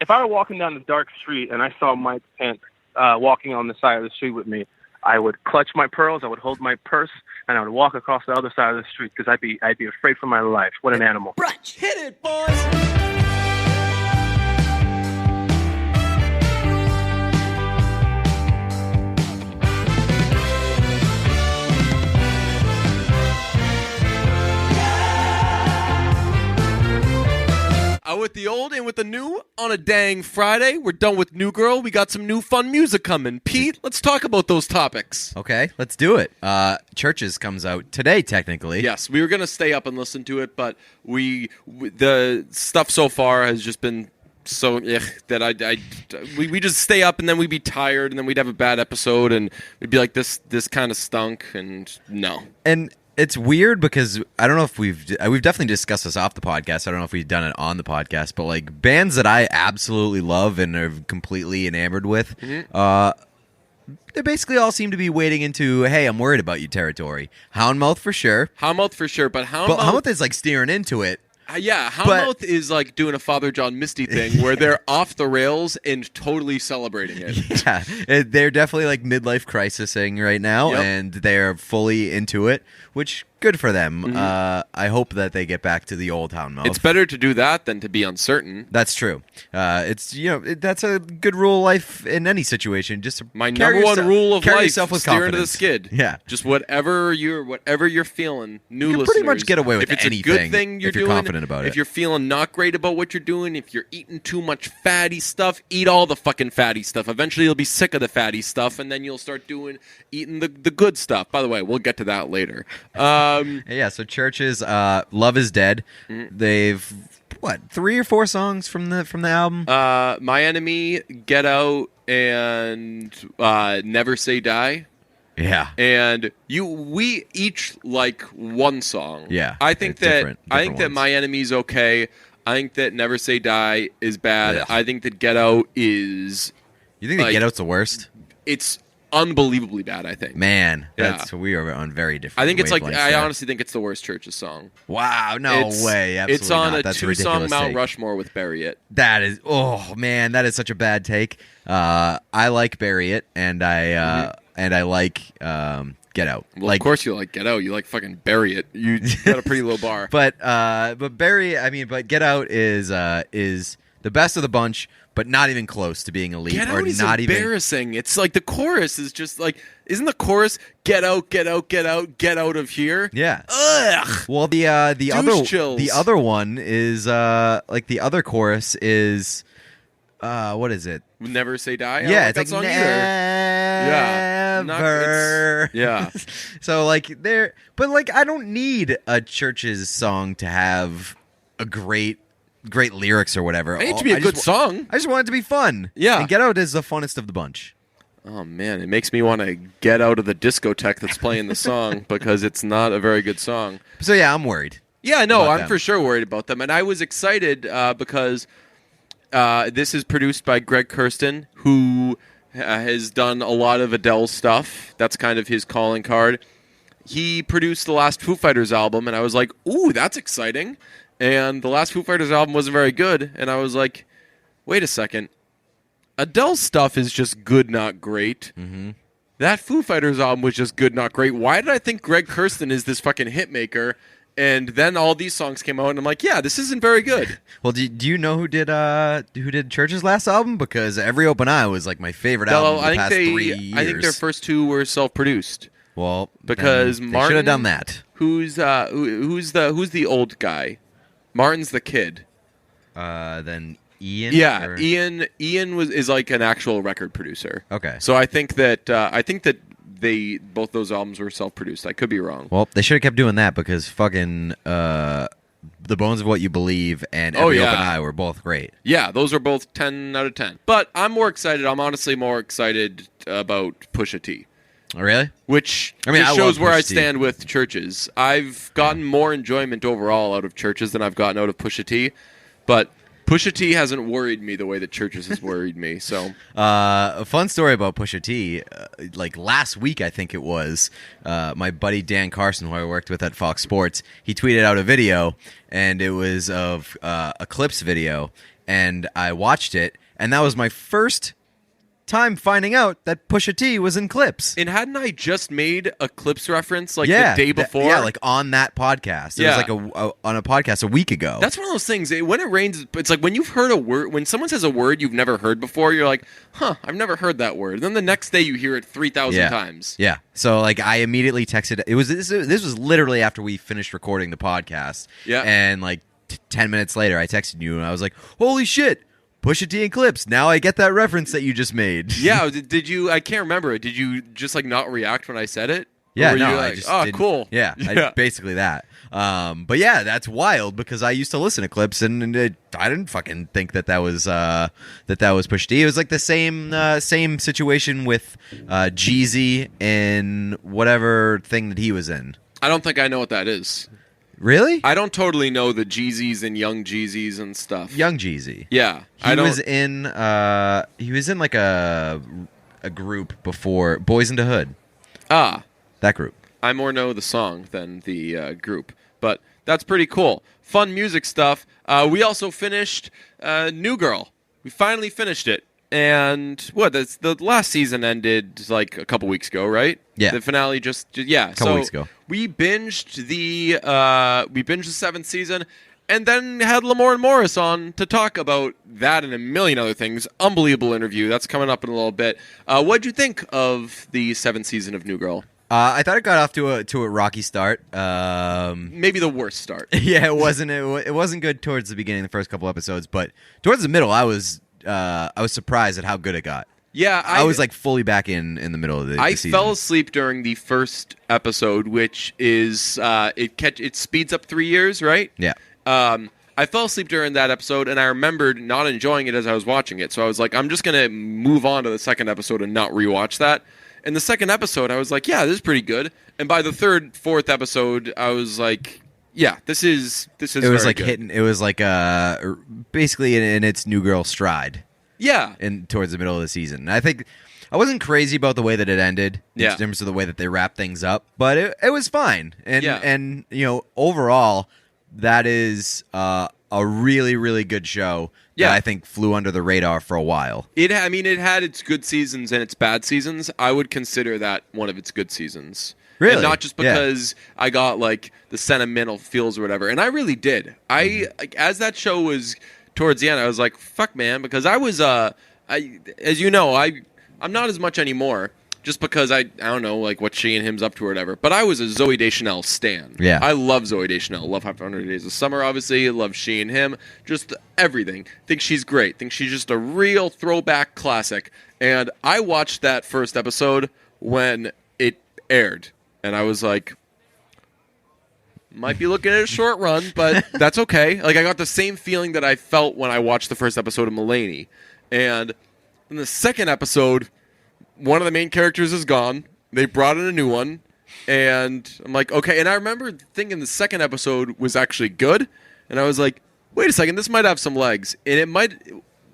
if I were walking down the dark street and I saw Mike Pence walking on the side of the street with me, I would clutch my pearls, I would hold my purse, and I would walk across the other side of the street because I'd be afraid for my life. What an animal. Brunch. Hit it, boys. With the old and with the new on a dang Friday. We're done with New Girl. We got some new fun music coming. Pete, let's talk about those topics. Okay, let's do it. Churches comes out today, technically. Yes, we were going to stay up and listen to it, but the stuff so far has just been so that we just stay up and then we'd be tired and then we'd have a bad episode and we'd be like, this kind of stunk, and no. And it's weird because I don't know if we've definitely discussed this off the podcast. I don't know if we've done it on the podcast, but like bands that I absolutely love and are completely enamored with, they basically all seem to be wading into, hey, I'm worried about you territory. Houndmouth for sure. But Houndmouth is like steering into it. Houndmouth is like doing a Father John Misty thing where they're off the rails and totally celebrating it. Yeah, they're definitely like midlife crisising right now, and they're fully into it, which good for them. I hope that they get back to the old Houndmouth. It's better to do that than to be uncertain. That's true. It's that's a good rule of life in any situation. Just my number one rule of life: yourself with steer confidence. into the skid. Yeah, just whatever you're feeling. New you can pretty much get away with if it's anything a good thing you're doing, confident about it. If you're feeling not great about what you're doing, if you're eating too much fatty stuff, eat all the fucking fatty stuff. Eventually, you'll be sick of the fatty stuff, and then you'll start eating the good stuff. By the way, we'll get to that later. Yeah, so Churches, Love Is Dead. They've 3 or 4 songs from the album. My Enemy, Get Out, and Never Say Die. Yeah, and we each like one song. Yeah, I think that different My Enemy's okay. I think that Never Say Die is bad. Yeah. I think that Get Out is. You think that Get Out's the worst? It's unbelievably bad. I think. Man, we are on very different. I think it's like I honestly think it's the worst Churches song. Wow, no way! Absolutely it's on not. a That's 2-song Mount take. Rushmore with Bury It. That is, oh man, that is such a bad take. I like Bury It, and I like Get Out. Well, of course you like Get Out. You like fucking Bury It. You got a pretty low bar. But Get Out is the best of the bunch, but not even close to being elite. Get or Out is not embarrassing. Even... It's like the chorus is just like, isn't the chorus Get Out, Get Out, Get Out, Get Out of Here? Yeah. Ugh. Well, the other one is the other chorus is what is it? Never Say Die. Yeah, it's like like never. Yeah. So but I don't need a Church's song to have a great lyrics or whatever. It needs to be a good song. I just want it to be fun. Yeah. And Get Out is the funnest of the bunch. Oh, man. It makes me want to get out of the discotheque that's playing the song because it's not a very good song. So, yeah, I'm worried. Yeah, no, I'm for sure worried about them. And I was excited because this is produced by Greg Kurstin, who has done a lot of Adele stuff. That's kind of his calling card. He produced the last Foo Fighters album, and I was like, ooh, that's exciting. And the last Foo Fighters album wasn't very good, and I was like, wait a second. Adele's stuff is just good, not great. Mm-hmm. That Foo Fighters album was just good, not great. Why did I think Greg Kurstin is this fucking hit maker? And then all these songs came out, and I'm like, yeah, this isn't very good. Well, do you know who did Church's last album? Because Every Open Eye was like my favorite album of the past 3 years. I think their first 2 were self-produced. Well, because they Martin should have done that. Who's the old guy? Martin's the kid. Then Ian. Yeah, or? Ian is like an actual record producer. Okay. So I think that both those albums were self-produced. I could be wrong. Well, they should have kept doing that because fucking The Bones of What You Believe and Every Open Eye were both great. Yeah, those are both 10 out of 10. But I'm more excited. I'm honestly more excited about Pusha T. Oh, really? Which I shows where I Pusha T. stand with Churches. I've gotten more enjoyment overall out of Churches than I've gotten out of Pusha T. But Pusha T hasn't worried me the way that Churches has worried me. So, a fun story about Pusha T. Like last week, I think it was, my buddy Dan Carson, who I worked with at Fox Sports, he tweeted out a video, and it was of a Clips video. and I watched it, and that was my first time finding out that Pusha T was in Clips. And hadn't I just made a Clips reference like Yeah, the day before? like on that podcast. It Yeah. was like on a podcast a week ago. That's one of those things. When it rains, it's like when you've heard a word, when someone says a word you've never heard before, you're like, huh, I've never heard that word. Then the next day you hear it 3,000 times. Yeah. So like I immediately texted. This was literally after we finished recording the podcast. Yeah. And like 10 minutes later, I texted you and I was like, holy shit. Pusha T and Clips. Now I get that reference that you just made. Yeah, did you? I can't remember it. Did you just like not react when I said it? Yeah, or were no, you I like, just oh, didn't- cool. Yeah, basically that. But yeah, that's wild because I used to listen to Clips and I didn't fucking think that was Pusha T. It was like the same situation with Jeezy in whatever thing that he was in. I don't think I know what that is. Really? I don't totally know the Jeezys and Young Jeezys and stuff. Young Jeezy. Yeah, He was in like a group before Boys in the Hood. Ah, That group. I more know the song than the group, but that's pretty cool. Fun music stuff. We also finished New Girl. We finally finished it. And the last season ended like a couple weeks ago, right? Yeah. The finale just Couple weeks ago. We binged the 7th season, and then had Lamorne Morris on to talk about that and a million other things. Unbelievable interview. That's coming up in a little bit. What'd you think of the 7th season of New Girl? I thought it got off to a rocky start. Maybe the worst start. Yeah, it wasn't good towards the beginning, the first couple episodes, but towards the middle, I was surprised at how good it got. Yeah, I was like fully back in the middle of the season. fell asleep during the first episode, which is it speeds up 3 years, right? Yeah. I fell asleep during that episode, and I remembered not enjoying it as I was watching it. So I was like, I'm just gonna move on to the second episode and not rewatch that. And the second episode, I was like, yeah, this is pretty good. And by the third, fourth episode, I was like, yeah, this is. It was very like good. hitting. It was like basically in its New Girl stride. Yeah. Towards the middle of the season. And I think I wasn't crazy about the way that it ended Yeah. in terms of the way that they wrapped things up, but it was fine. And Yeah. and overall, that is a really really good show. Yeah. That I think flew under the radar for a while. It had its good seasons and its bad seasons. I would consider that one of its good seasons. Really? And not just Yeah. because I got like the sentimental feels or whatever. And I really did. As that show was towards the end, I was like, fuck man, because I was as you know, I'm not as much anymore. Just because I don't know like what she and him's up to or whatever. But I was a Zooey Deschanel stan. Yeah. I love Zooey Deschanel. Love 500 Days of Summer, obviously. Love she and him. Just everything. Think she's great. Think she's just a real throwback classic. And I watched that first episode when it aired. And I was like, might be looking at a short run, but that's okay. Like I got the same feeling that I felt when I watched the first episode of Mulaney. And in the second episode, one of the main characters is gone. They brought in a new one. And I'm like, okay. And I remember thinking the second episode was actually good. And I was like, wait a second, this might have some legs. And it might,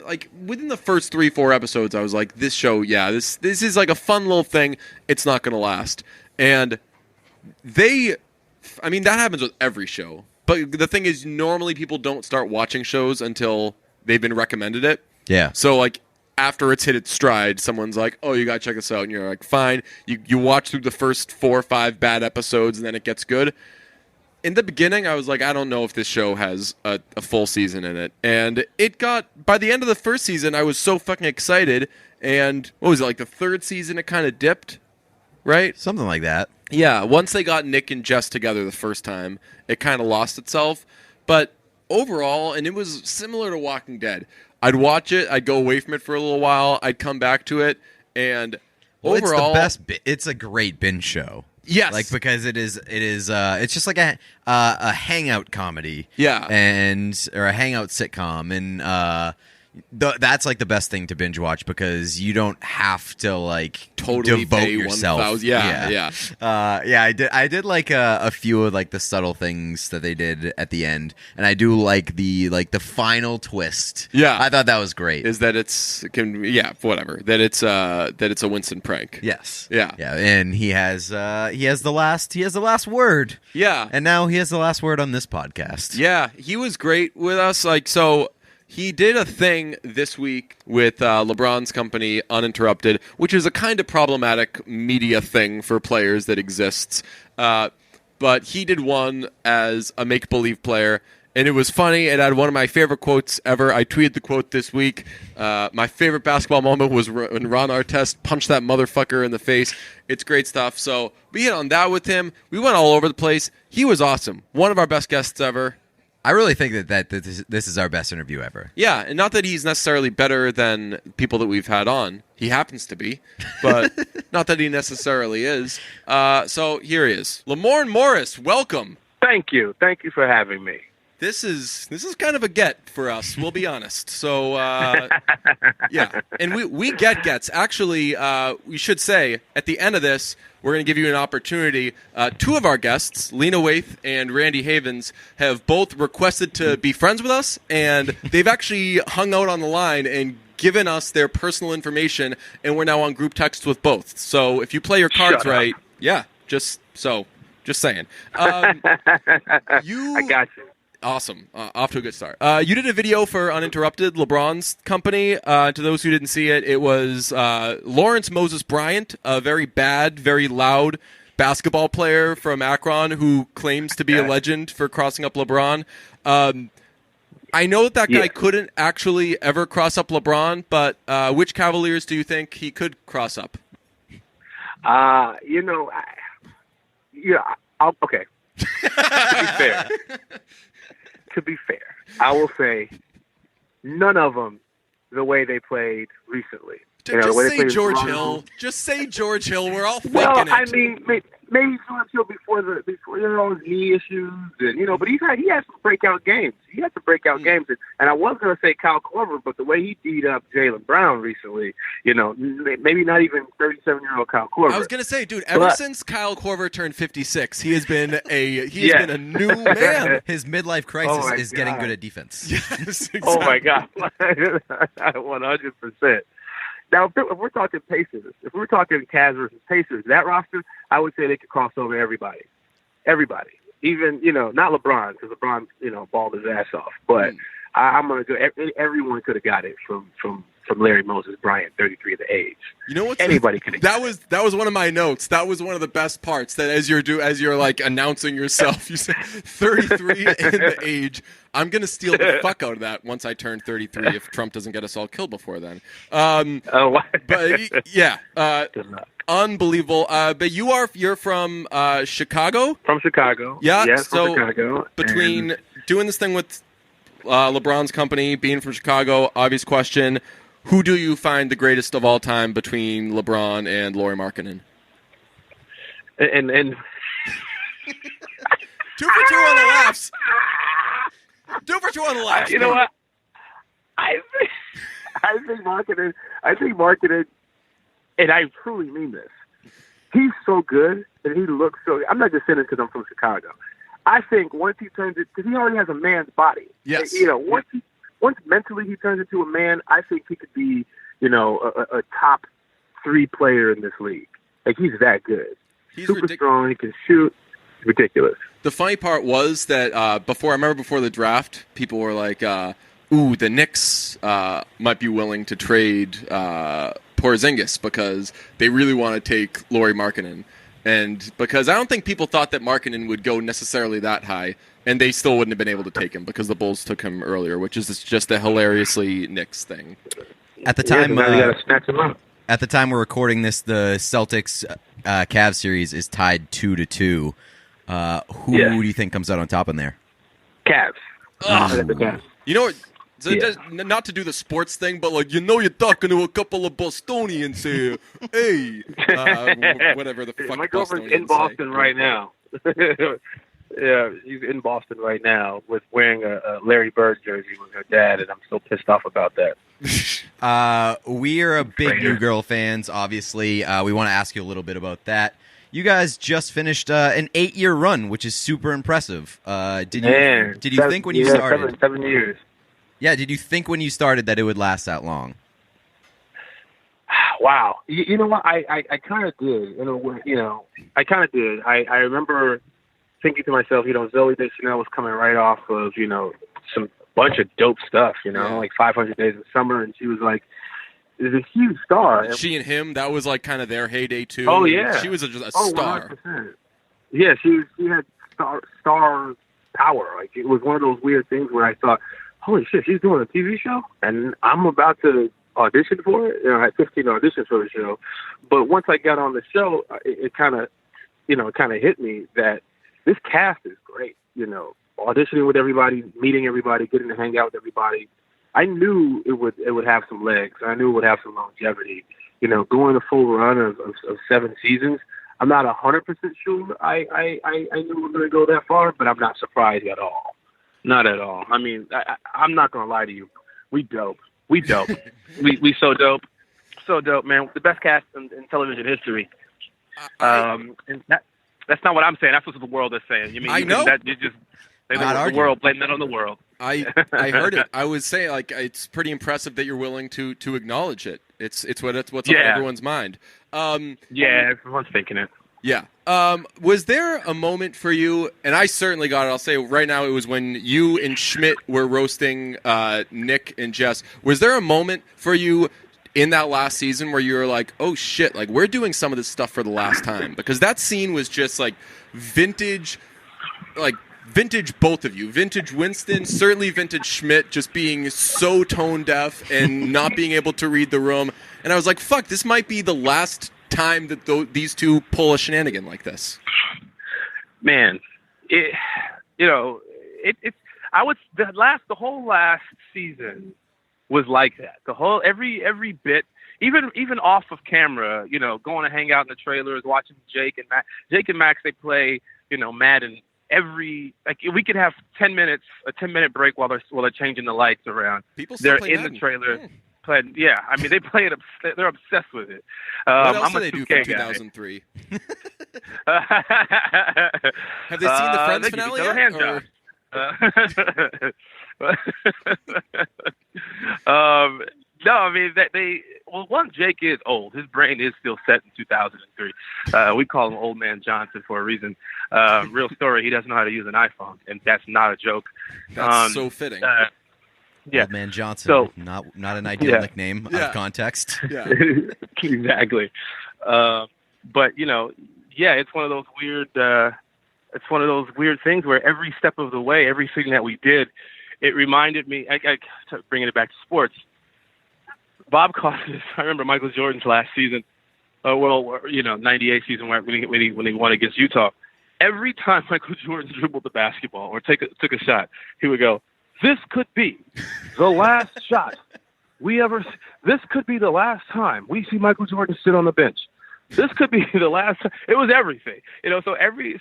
like, within the first 3-4 episodes, I was like, this show, yeah, this is like a fun little thing. It's not going to last. And that happens with every show. But the thing is, normally people don't start watching shows until they've been recommended it. Yeah. So, like, after it's hit its stride, someone's like, oh, you got to check this out. And you're like, fine. You watch through the first 4 or 5 bad episodes, and then it gets good. In the beginning, I was like, I don't know if this show has a full season in it. And it got, by the end of the first season, I was so fucking excited. And what was it, like the third season, it kind of dipped, right? Something like that. Yeah, once they got Nick and Jess together the first time, it kind of lost itself. But overall, and it was similar to Walking Dead, I'd watch it, I'd go away from it for a little while, I'd come back to it, and overall, it's the best. It's a great binge show. Yes, like because it is. It's just like a hangout comedy. Yeah, or a hangout sitcom, and that's like the best thing to binge watch because you don't have to like totally devote pay yourself. 1,000. Yeah. I did like a few of like the subtle things that they did at the end, and I do like the final twist. Yeah, I thought that was great. Is that whatever. That it's a Winston prank. Yes. Yeah. And he has the last word. Yeah. And now he has the last word on this podcast. Yeah, he was great with us. Like so. he did a thing this week with LeBron's company, Uninterrupted, which is a kind of problematic media thing for players that exists. But he did one as a make-believe player, and it was funny. It had one of my favorite quotes ever. I tweeted the quote this week. My favorite basketball moment was when Ron Artest punched that motherfucker in the face. It's great stuff. So we hit on that with him. We went all over the place. He was awesome. One of our best guests ever. I really think that this is our best interview ever. Yeah, and not that he's necessarily better than people that we've had on. He happens to be, but not that he necessarily is. So here he is. Lamorne Morris, welcome. Thank you. Thank you for having me. This is kind of a get for us, we'll be honest. So, yeah. And we get gets. Actually, we should say, at the end of this, we're going to give you an opportunity. Two of our guests, Lena Waithe and Randy Havens, have both requested to be friends with us, and they've actually hung out on the line and given us their personal information, and we're now on group text with both. So if you play your cards right, yeah, just saying. I got you. Awesome. Off to a good start. You did a video for Uninterrupted, LeBron's company. To those who didn't see it, it was Lawrence Moses Bryant, a very bad, very loud basketball player from Akron who claims to be a legend for crossing up LeBron. I know that guy couldn't actually ever cross up LeBron, but which Cavaliers do you think he could cross up? Okay. To be fair, I will say none of them the way they played recently. Just say George Hill. Just say George Hill. We're all thinking it. Well, I mean, maybe George Hill before all his knee issues, and but he had some breakout games. He had some breakout games, and I was going to say Kyle Korver, but the way he beat up Jaylen Brown recently, maybe not even 37-year-old Kyle Korver. I was going to say, dude, ever since Kyle Korver turned 56, he has been a new man. His midlife crisis is getting good at defense. Yes, exactly. Oh my God, 100%. Now, if we're talking Pacers, if we're talking Cavs versus Pacers, that roster, I would say they could cross over everybody. Everybody. Even, not LeBron, because LeBron, balled his ass off. But I'm going to go, everyone could have got it from Larry Moses Bryant, 33 at the age. You know what? Anybody could have. That was one of my notes. That was one of the best parts, that as you're like announcing yourself, you say 33 in the age. I'm going to steal the fuck out of that once I turn 33 if Trump doesn't get us all killed before then. But yeah, unbelievable. But you're from Chicago? From Chicago. Yeah. Yes, so from Chicago. Between doing this thing with LeBron's company, being from Chicago, obvious question, who do you find the greatest of all time between LeBron and Lauri Markkanen? And 2 for 2 on the laughs. 2 for 2 on the laughs. You know what? I think Markkanen, and I truly mean this, he's so good and he looks so, I'm not just saying it because I'm from Chicago. I think once he turns it, because he already has a man's body. Yes. Once mentally he turns into a man, I think he could be, a top 3 player in this league. Like, he's that good. He's super strong. He can shoot. It's ridiculous. The funny part was that before the draft, people were like, "Ooh, the Knicks might be willing to trade Porzingis because they really want to take Lauri Markkanen." And because I don't think people thought that Markkanen would go necessarily that high, and they still wouldn't have been able to take him because the Bulls took him earlier, which is just a hilariously Knicks thing. At the time, you gotta snatch him up. At the time we're recording this, the Celtics Cavs series is tied 2-2. Who do you think comes out on top in there? Cavs. The Cavs. You know what? So not to do the sports thing, but you're talking to a couple of Bostonians here. Hey, whatever the fuck. My girlfriend's Bostonians in Boston say. right now. Yeah, she's in Boston right now with wearing a Larry Bird jersey with her dad, and I'm still pissed off about that. We are a big New Girl fans, obviously. We want to ask you a little bit about that. You guys just finished an 8-year run, which is super impressive. Did you think when you started? 7 years. Yeah, did you think when you started that it would last that long? Wow. You know what? I kind of did. I kind of did. I remember thinking to myself, Zoe Deschanel was coming right off of, some bunch of dope stuff, Yeah. like 500 Days of Summer, and she was like, is a huge star. And She and him, that was like kind of their heyday too. Oh, yeah. She was just a star. 100%. Yeah, she had star power. Like, it was one of those weird things where I thought, holy shit, she's doing a TV show, and I'm about to audition for it. I had 15 auditions for the show, but once I got on the show, it kind of, hit me that this cast is great. Auditioning with everybody, meeting everybody, getting to hang out with everybody. I knew it would have some legs. I knew it would have some longevity. Going a full run of 7 seasons. I'm not 100% sure I knew we were going to go that far, but I'm not surprised at all. Not at all. I mean, I'm not going to lie to you. We dope. We so dope. So dope, man. The best cast in television history. And that's not what I'm saying. That's what the world is saying. I know. The world, blame that on the world. I heard it. I was saying, like, it's pretty impressive that you're willing to acknowledge it. It's what's on everyone's mind. Everyone's thinking it. Yeah. Was there a moment for you, and I certainly got it, I'll say right now, it was when you and Schmidt were roasting Nick and Jess. Was there a moment for you in that last season where you were like, oh shit, like, we're doing some of this stuff for the last time? Because that scene was just like vintage both of you. Vintage Winston, certainly vintage Schmidt, just being so tone deaf and not being able to read the room. And I was like, fuck, this might be the last time that these two pull a shenanigan like this. Man, the whole last season was like that. The whole, every bit, even off of camera, going to hang out in the trailers, watching Jake and Max, they play, Madden. We could have a 10-minute break while they're changing the lights around. They're in the trailer. Playing, yeah, I mean, they play it. They're obsessed with it. What else I'm do a they do 2K from 2003? Have they seen the Friends they finale give each other yet? No, I mean, one, Jake is old. His brain is still set in 2003. We call him Old Man Johnson for a reason. Real story, he doesn't know how to use an iPhone, and that's not a joke. That's so fitting. Yeah. Old Man Johnson, So, not an ideal nickname out of context. Yeah. Exactly. But it's one of those weird. It's one of those weird things where every step of the way, everything that we did, it reminded me. Bringing it back to sports. Bob Costas. I remember Michael Jordan's last season. 98 season when he won against Utah. Every time Michael Jordan dribbled the basketball or took a shot, he would go, "This could be the last shot we ever. This could be the last time we see Michael Jordan sit on the bench. This could be the last time." It was everything, So every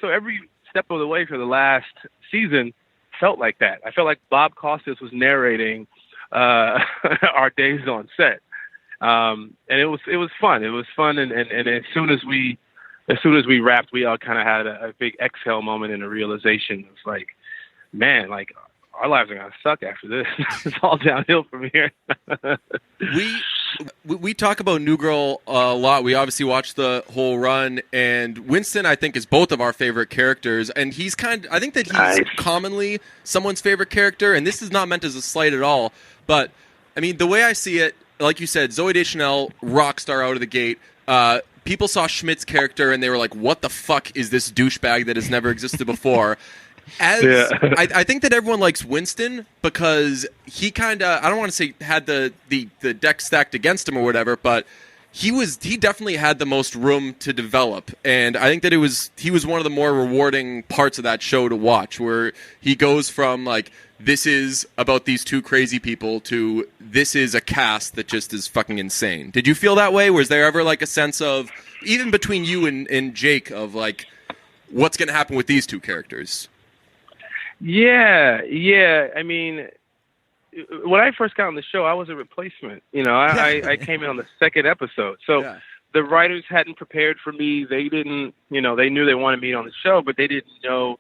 step of the way for the last season felt like that. I felt like Bob Costas was narrating our days on set, and it was fun. It was fun, and as soon as we wrapped, we all kind of had a big exhale moment and a realization. It's like, man, like, our lives are gonna suck after this. It's all downhill from here. We talk about New Girl a lot. We obviously watched the whole run, and Winston, I think, is both of our favorite characters, and I think that he's commonly someone's favorite character, and this is not meant as a slight at all, but I mean, the way I see it, like you said, Zooey Deschanel, rock star out of the gate. People saw Schmidt's character and they were like, what the fuck is this douchebag that has never existed before? I think that everyone likes Winston because he kind of, I don't want to say had the deck stacked against him or whatever, but he definitely had the most room to develop. And I think that he was one of the more rewarding parts of that show to watch, where he goes from like, this is about these two crazy people to this is a cast that just is fucking insane. Did you feel that way? Was there ever like a sense of, even between you and Jake, of like, what's going to happen with these two characters? Yeah. I mean, when I first got on the show, I was a replacement. I came in on the second episode. So the writers hadn't prepared for me. They didn't, they knew they wanted me on the show, but they didn't know,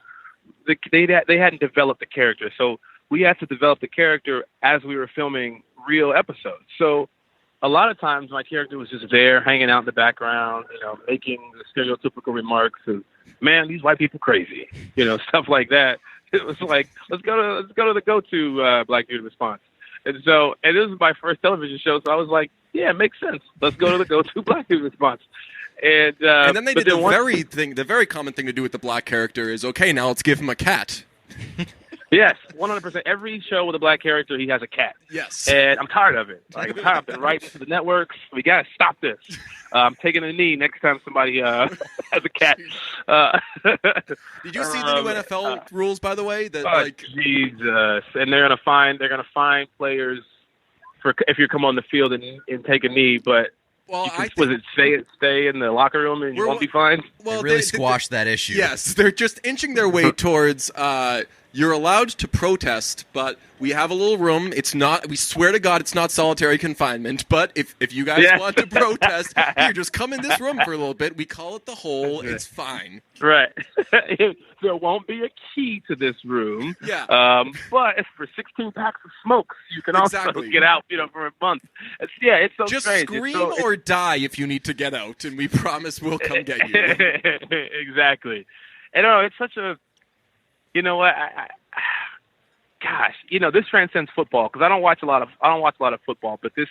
they hadn't developed the character. So we had to develop the character as we were filming real episodes. So a lot of times my character was just there, hanging out in the background, making the stereotypical remarks of, man, these white people crazy, stuff like that. It was like, let's go to the go-to Black Dude response. And this was my first television show, so I was like, yeah, it makes sense. Let's go to the go-to Black Dude response. And then they did the very common thing to do with the black character is, okay, now let's give him a cat. Yes, 100%. Every show with a black character, he has a cat. Yes. And I'm tired of it. Like, I'm tired. I've been writing to the networks. We got to stop this. I'm taking a knee next time somebody has a cat. Did you see the new NFL rules, by the way? That Jesus. And they're gonna fine players for if you come on the field and take a knee, but stay in the locker room and you won't be fined? Well, they really squashed that issue. Yes, they're just inching their way towards you're allowed to protest, but we have a little room. It's not, we swear to God, it's not solitary confinement, but if you guys want to protest, you just come in this room for a little bit. We call it the hole. It's fine. Right. There won't be a key to this room. Yeah. But if for 16 packs of smokes, you can also get out, for a month. It's so just strange. Scream or die if you need to get out, and we promise we'll come get you. Exactly. And it's such a, you know what? Gosh, this transcends football because I don't watch a lot of football, but this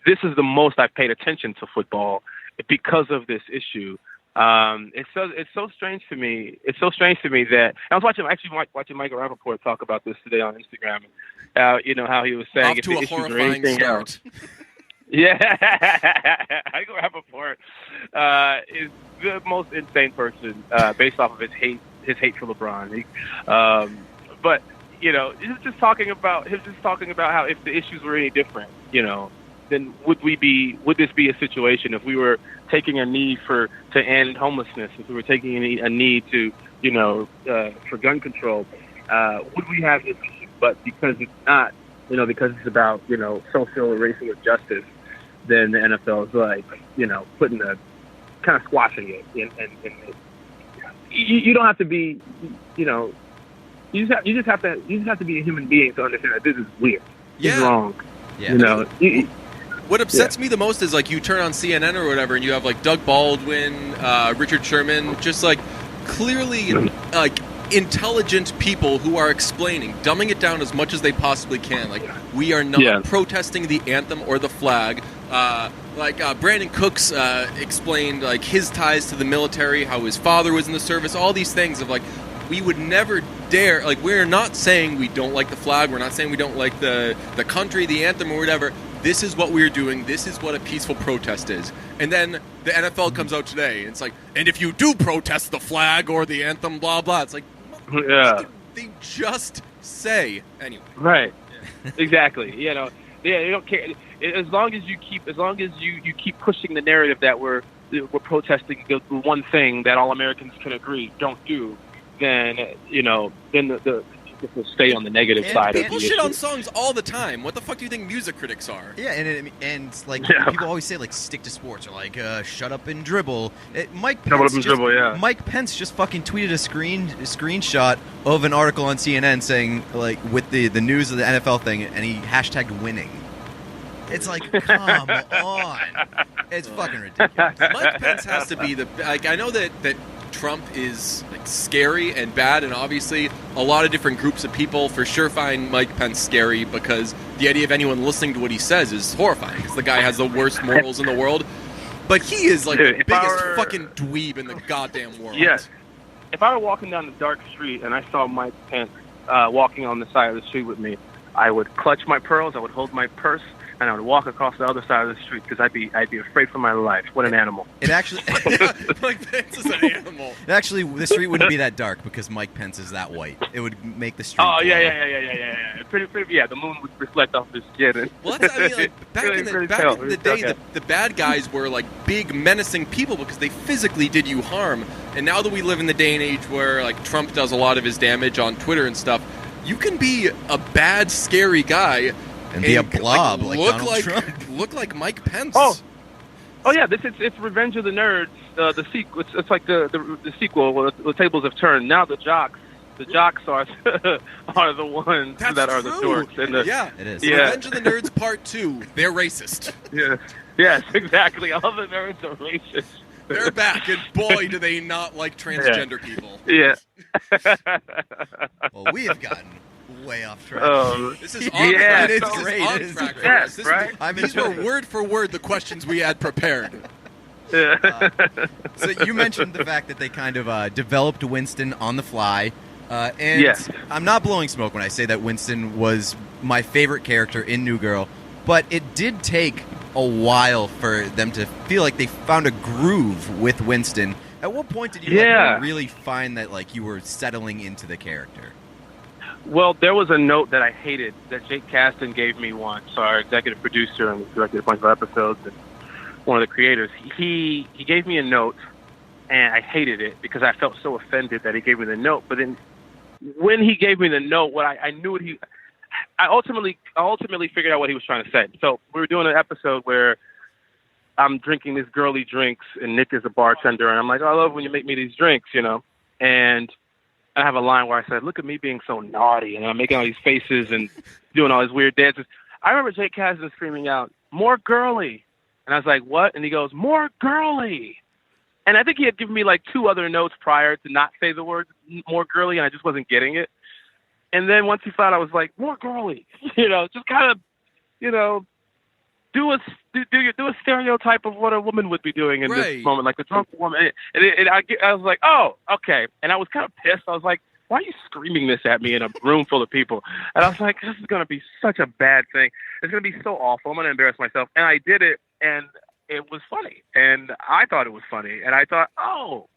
is the most I've paid attention to football because of this issue. It's so strange to me. It's so strange to me that I was watching Michael Rappaport talk about this today on Instagram. How he was saying off to a horrifying start. Yeah, Michael Rappaport is the most insane person based off of his hate for LeBron. But he was just talking about how if the issues were any different, then would this be a situation if we were taking a knee to end homelessness, if we were taking a knee to for gun control, would we have this issue? But because it's not, because it's about social or racial justice, then the NFL is like putting the kind of squashing it and you don't have to be, you just have to be a human being to understand that this is weird. It's wrong. Yeah. What upsets me the most is you turn on CNN or whatever, and you have Doug Baldwin, Richard Sherman, just clearly intelligent people who are explaining, dumbing it down as much as they possibly can. We are not protesting the anthem or the flag. Brandon Cooks explained his ties to the military, how his father was in the service, all these things of we would never dare, we're not saying we don't like the flag, we're not saying we don't like the country, the anthem or whatever. This is what we're doing. This is what a peaceful protest is. And then the NFL comes out today, and it's and if you do protest the flag or the anthem, blah, blah, it's they just say anyway. Right. Exactly. You don't care. As long as you keep pushing the narrative that we're protesting the one thing that all Americans can agree don't do, then then the will stay on the negative side of the issue. People shit on songs all the time. What the fuck do you think music critics are? Yeah, people always say stick to sports or shut up and dribble. Mike Pence just fucking tweeted a screenshot of an article on CNN saying with the news of the NFL thing, and he hashtagged winning. It's come on. It's fucking ridiculous. Mike Pence has to be I know that Trump is scary and bad, and obviously a lot of different groups of people for sure find Mike Pence scary because the idea of anyone listening to what he says is horrifying because the guy has the worst morals in the world. But he is the biggest fucking dweeb in the goddamn world. Yes. If I were walking down the dark street and I saw Mike Pence walking on the side of the street with me, I would clutch my pearls, I would hold my purse, and I would walk across the other side of the street because I'd be afraid for my life. What an animal! It actually, Mike Pence is an animal. Actually, the street wouldn't be that dark because Mike Pence is that white. It would make the street. Oh yeah. Pretty. Yeah, the moon would reflect off his skin. Well, that's back in the day, the bad guys were big menacing people because they physically did you harm. And now that we live in the day and age where Trump does a lot of his damage on Twitter and stuff, you can be a bad, scary guy. And be a blob Donald Trump. Look like Mike Pence. Oh yeah, it's Revenge of the Nerds. The sequel. It's like the sequel where the tables have turned. Now the jocks are are the ones that are the dorks. And it is. Yeah. Revenge of the Nerds Part 2. They're racist. Yes, exactly. All the nerds are racist. They're back, and boy, do they not like transgender people. Yeah. Well, we have gotten way off track. This is on Yeah, track. it's This is great. on It is track. great. Yes, This- right? These were word for word the questions we had prepared. Yeah. So you mentioned the fact that they kind of developed Winston on the fly. And Yes. I'm not blowing smoke when I say that Winston was my favorite character in New Girl, but it did take a while for them to feel like they found a groove with Winston. At what point did you really find that like you were settling into the character? Well, there was a note that I hated that Jake Kasdan gave me once. So our executive producer and directed a bunch of episodes, and one of the creators. He gave me a note, and I hated it because I felt so offended that he gave me the note. But then when he gave me the note, I ultimately figured out what he was trying to say. So we were doing an episode where I'm drinking these girly drinks, and Nick is a bartender, and I'm like, oh, I love when you make me these drinks, And I have a line where I said, look at me being so naughty, and I'm making all these faces and doing all these weird dances. I remember Jake Kasdan screaming out, more girly. And I was like, what? And he goes, more girly. And I think he had given me like 2 other notes prior to not say the word more girly, and I just wasn't getting it. And then once he thought, I was like, more girly, just kind of, do a stereotype of what a woman would be doing in this moment, like a drunk woman. And I was like, oh, okay. And I was kind of pissed. I was like, why are you screaming this at me in a room full of people? And I was like, this is going to be such a bad thing. It's going to be so awful. I'm going to embarrass myself. And I did it, and it was funny. And I thought it was funny. And I thought, oh,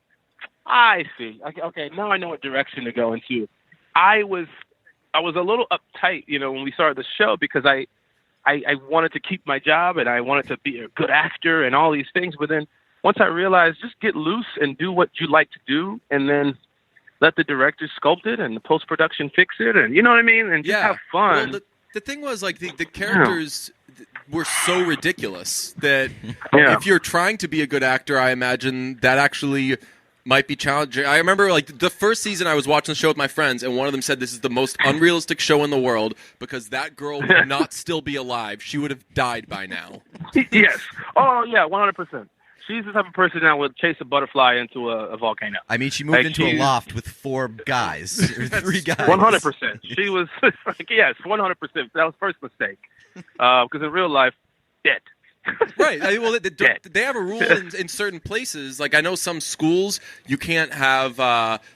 I see. Okay, now I know what direction to go into. I was a little uptight, when we started the show, because I wanted to keep my job, and I wanted to be a good actor and all these things. But then once I realized, just get loose and do what you like to do, and then let the director sculpt it and the post-production fix it, and you know what I mean? And just have fun. Well, the thing was, like, the characters were so ridiculous that if you're trying to be a good actor, I imagine that actually might be challenging. I remember, like, the first season I was watching the show with my friends, and one of them said this is the most unrealistic show in the world because that girl would not still be alive. She would have died by now. Yes. Oh, yeah, 100%. She's the type of person that would chase a butterfly into a volcano. I mean, she moved into a loft with 4 guys, or 3 guys. 100%. She was, yes, 100%. That was first mistake. Because in real life, dead. Right. Well, they have a rule in certain places. Like, I know some schools, you can't have,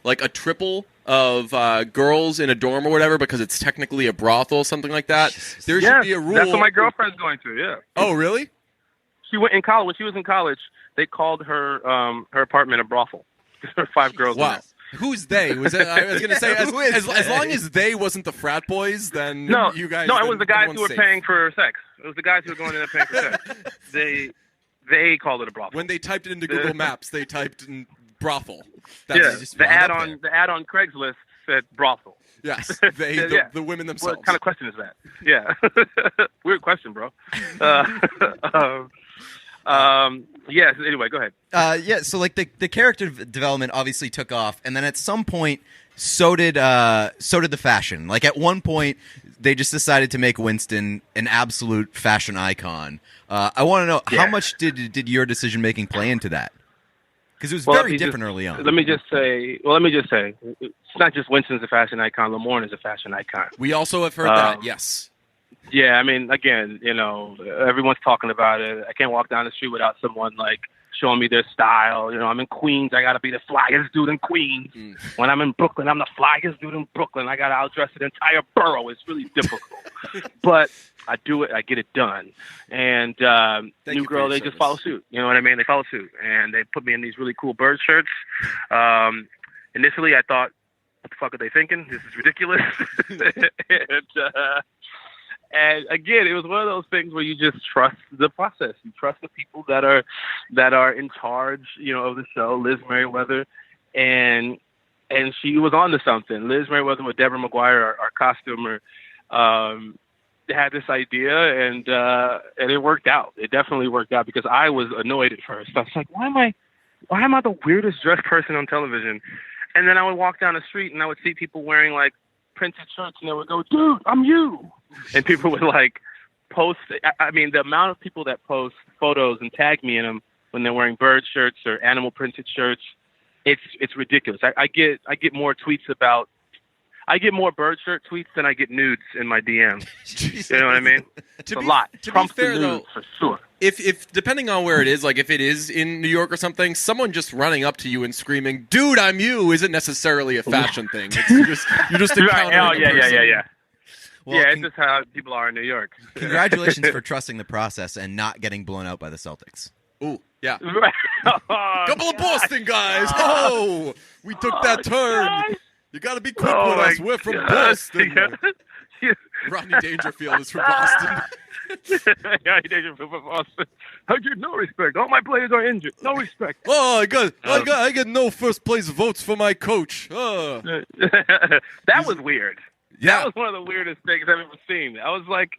like, a triple of girls in a dorm or whatever because it's technically a brothel, something like that. There should be a rule. That's what my girlfriend's going to, yeah. Oh, really? She went in college. When she was in college, they called her her apartment a brothel. There were 5 girls in there. Who's they? I was going to say, as long as they wasn't the frat boys, then you guys... No, it was the guys who were paying for sex. It was the guys who were going in there paying for sex. They called it a brothel. When they typed it into Google Maps, they typed in brothel. The ad on Craigslist said brothel. Yes, the women themselves. What kind of question is that? Yeah. Weird question, bro. Yes. Anyway, go ahead. So like the character development obviously took off, and then at some point, so did the fashion. Like at one point, they just decided to make Winston an absolute fashion icon. I want to know how much did your decision making play into that? Because it was very different early on. Let me just say, it's not just Winston's a fashion icon. Lamorne is a fashion icon. We also have heard that. Yes. Yeah, I mean, again, everyone's talking about it. I can't walk down the street without someone like showing me their style. I'm in Queens, I gotta be the flyest dude in Queens. When I'm in Brooklyn, I'm the flyest dude in Brooklyn. I gotta outdress the entire borough. It's really difficult, but I do it. I get it done. And New Girl, they just follow suit. You know what I mean? They follow suit, and they put me in these really cool bird shirts. Initially, I thought, what the fuck are they thinking? This is ridiculous. And again, it was one of those things where you just trust the process. You trust the people that are in charge, of the show. Liz Merriweather, and she was on to something. Liz Merriweather with Deborah McGuire, our costumer, had this idea, and it worked out. It definitely worked out because I was annoyed at first. I was like, why am I the weirdest dressed person on television? And then I would walk down the street and I would see people wearing like printed shirts, and they would go, dude, I'm you. And people would like post. I mean, the amount of people that post photos and tag me in them when they're wearing bird shirts or animal printed shirts. It's ridiculous. I get more tweets about. I get more bird shirt tweets than I get nudes in my DM. You know what I mean? It's a lot. To Trump's be fair, the nudes, though, for sure. If depending on where it is, like if it is in New York or something, someone just running up to you and screaming, "Dude, I'm you," isn't necessarily a fashion thing. It's you're just encountering Oh, a person. yeah. Well, Yeah, it's just how people are in New York. Congratulations for trusting the process and not getting blown out by the Celtics. Ooh, yeah. Oh, Couple of Boston guys. Oh, we took that turn. You got to be quick with my us. We're from gosh. Boston. Yeah. Rodney Dangerfield is from Boston. Yeah, Dangerfield from Boston. I get no respect. All my players are injured. No respect. Oh, I got no first place votes for my coach. Oh. That was weird. Yeah. That was one of the weirdest things I've ever seen. I was like,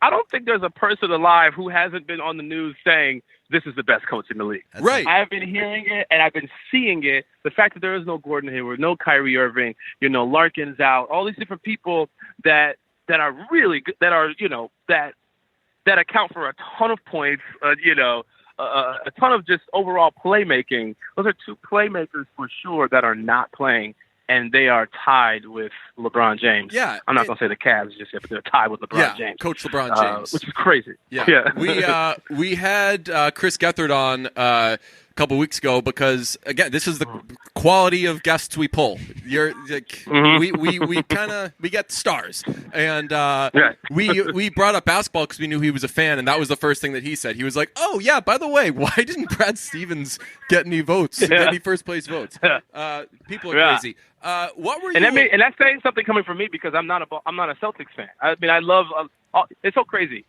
I don't think there's a person alive who hasn't been on the news saying this is the best coach in the league. Right. I've been hearing it and I've been seeing it. The fact that there is no Gordon Hayward, no Kyrie Irving, Larkin's out, all these different people that are really good, that are, that account for a ton of points, a ton of just overall playmaking. Those are two playmakers for sure that are not playing. And they are tied with LeBron James. Yeah, I'm not going to say the Cavs just yet, but they're tied with LeBron James. Coach LeBron James. Which is crazy. Yeah. We had Chris Gethard on a couple weeks ago because, again, this is the quality of guests we pull. We get stars. And we brought up basketball because we knew he was a fan, and that was the first thing that he said. He was like, oh, yeah, by the way, why didn't Brad Stevens get any votes, get any first-place votes? People are crazy. What were you? And that's saying something coming from me because I'm not a Celtics fan. I mean, I love. It's so crazy.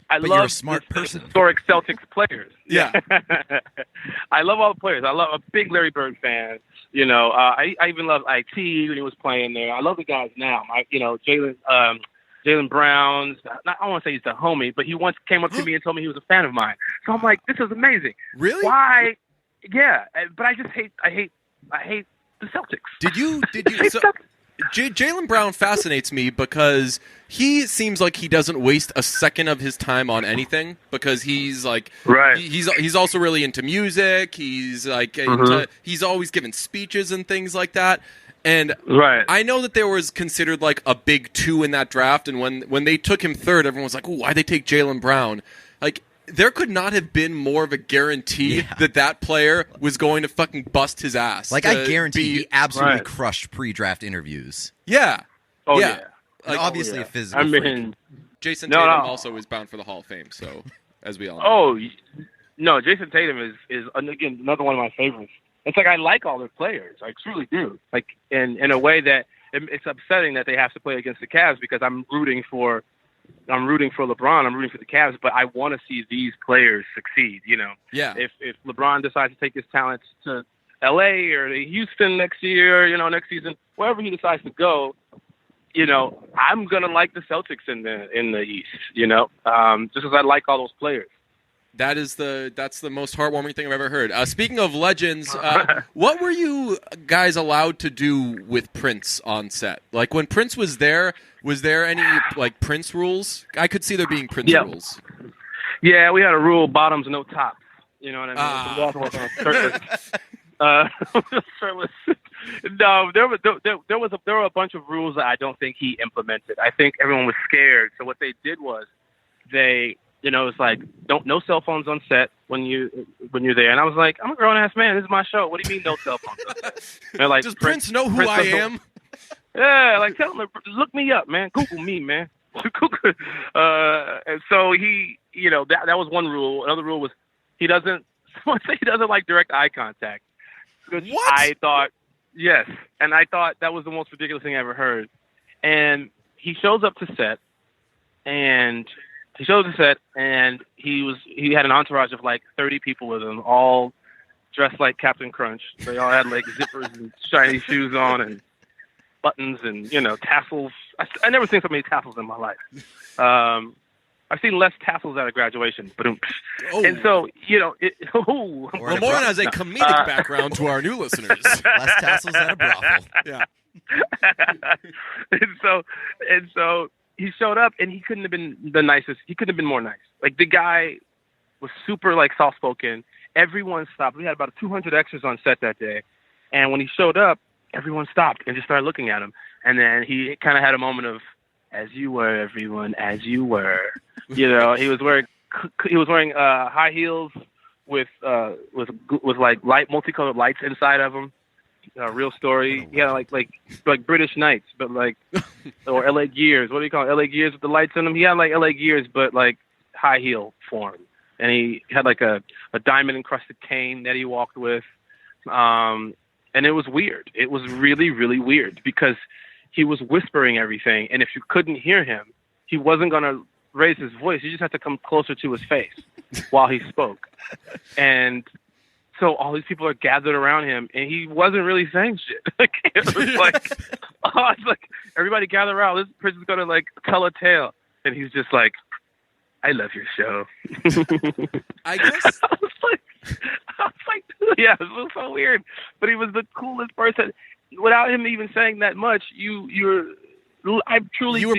But love you're a smart person. Historic Celtics players. Yeah. I love all the players. I love a big Larry Bird fan. I even love IT when he was playing there. I love the guys now. Jaylen Brown. I don't want to say he's the homie, but he once came up to me and told me he was a fan of mine. So I'm like, this is amazing. Really? Why? Yeah, but I just hate the Celtics. Did you? So, Jaylen Brown fascinates me because he seems like he doesn't waste a second of his time on anything because he's like, he's also really into music. He's like, he's always giving speeches and things like that. And I know that there was considered like a big 2 in that draft, and when they took him third, everyone was like, "Oh, why'd they take Jaylen Brown?" Like, there could not have been more of a guarantee that player was going to fucking bust his ass. Like, I guarantee he absolutely crushed pre-draft interviews. Yeah. Oh, yeah. Like, obviously a physical freak. Jason Tatum also is bound for the Hall of Fame, so, as we all know. Oh, no, Jason Tatum is again, another one of my favorites. It's like I like all their players. I truly do. Like, in a way that it's upsetting that they have to play against the Cavs because I'm rooting for LeBron. I'm rooting for the Cavs, but I want to see these players succeed. Yeah. If LeBron decides to take his talents to LA or to Houston next year, next season, wherever he decides to go, I'm gonna like the Celtics in the East. Just as I like all those players. That's the most heartwarming thing I've ever heard. Speaking of legends, what were you guys allowed to do with Prince on set? Like, when Prince was there any like Prince rules? I could see there being Prince rules. Yeah, we had a rule: bottoms, no tops. You know what I mean? Shirtless. No, there were a bunch of rules that I don't think he implemented. I think everyone was scared. So what they did was it's like no cell phones on set when you're there. And I was like, I'm a grown ass man. This is my show. What do you mean no cell phones on set? They're like, does Prince know who I am? Yeah, like tell him, look me up, man. Google me, man. And so he, that was one rule. Another rule was someone say he doesn't like direct eye contact. Which what? I thought, yes. And I thought that was the most ridiculous thing I ever heard. And he shows up to set and he had an entourage of like 30 people with him, all dressed like Captain Crunch. They all had like zippers and shiny shoes on and buttons and, tassels. I never seen so many tassels in my life. I've seen less tassels at a graduation. And so, Lamorne has a comedic background to our new listeners. Less tassels at a brothel. Yeah. and so he showed up and he couldn't have been the nicest. He couldn't have been more nice. Like, the guy was super like soft spoken everyone stopped. We had about 200 extras on set that day. And when he showed up, everyone stopped and just started looking at him. And then he kind of had a moment of, as you were, everyone, as you were. You know, he was wearing high heels with like multicolored lights inside of them. Real story. He had like British Knights, but like, or LA Gears. What do you call it? LA Gears with the lights in them. He had like LA Gears, but like high heel form. And he had like a diamond encrusted cane that he walked with. And it was weird. It was really, really weird because he was whispering everything. And if you couldn't hear him, he wasn't going to raise his voice. You just had to come closer to his face while he spoke. And so all these people are gathered around him, and he wasn't really saying shit. Like, it was like, it's like, everybody gather around. This person's going to like tell a tale. And he's just like, I love your show. I guess. I was like, dude, yeah, it was so weird. But he was the coolest person. Without him even saying that much, you were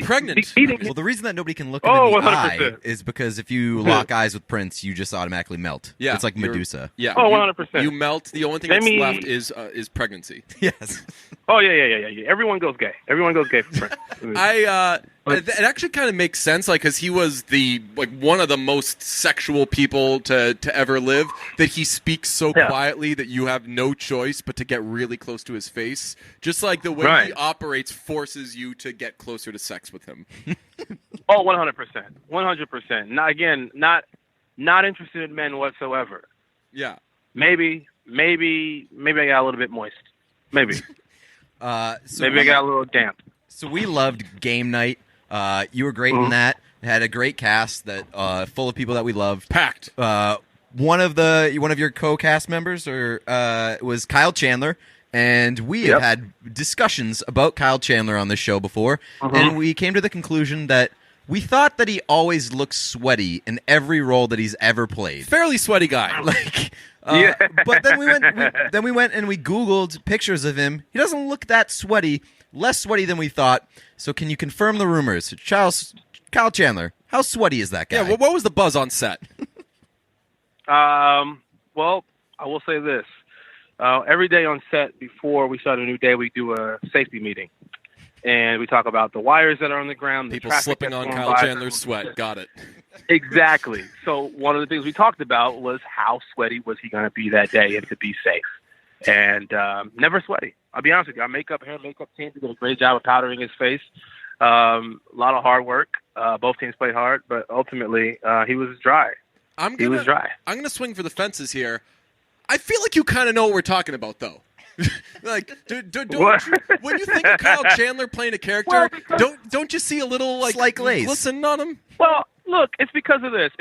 pregnant. Well, the reason that nobody can look him in the 100%. eye is because if you lock eyes with Prince, you just automatically melt. Yeah, It's like Medusa. Yeah. 100%. You melt. The only thing that's left is pregnancy. Yes. Oh, yeah. Everyone goes gay. Everyone goes gay for Prince. It actually kind of makes sense, like, because he was one of the most sexual people to ever live. That he speaks so quietly that you have no choice but to get really close to his face. Just like the way he operates forces you to get closer to sex with him. Oh, 100%. 100%. Not interested in men whatsoever. Yeah. Maybe I got a little bit moist. Maybe. Maybe I got a little damp. So we loved Game Night. You were great in that. Had a great cast that full of people that we loved. Packed. One of your co-cast members was Kyle Chandler, and we have had discussions about Kyle Chandler on this show before, and we came to the conclusion that we thought that he always looked sweaty in every role that he's ever played. Fairly sweaty guy. But then we went and we Googled pictures of him. He doesn't look that sweaty. Less sweaty than we thought. So can you confirm the rumors? Kyle Chandler, how sweaty is that guy? Yeah, what was the buzz on set? Well, I will say this. Every day on set before we start a new day, we do a safety meeting. And we talk about the wires that are on the ground. People slipping on Kyle Chandler's sweat. Got it. Exactly. So one of the things we talked about was how sweaty was he going to be that day and to be safe. And never sweaty. I'll be honest with you. Our hair and makeup team did a great job of powdering his face. A lot of hard work. Both teams played hard, but ultimately he was dry. He was dry. I'm going to swing for the fences here. I feel like you kind of know what we're talking about, though. Like, when you think of Kyle Chandler playing a character, don't you see a little slight glaze glisten on him? Well, look, it's because of this.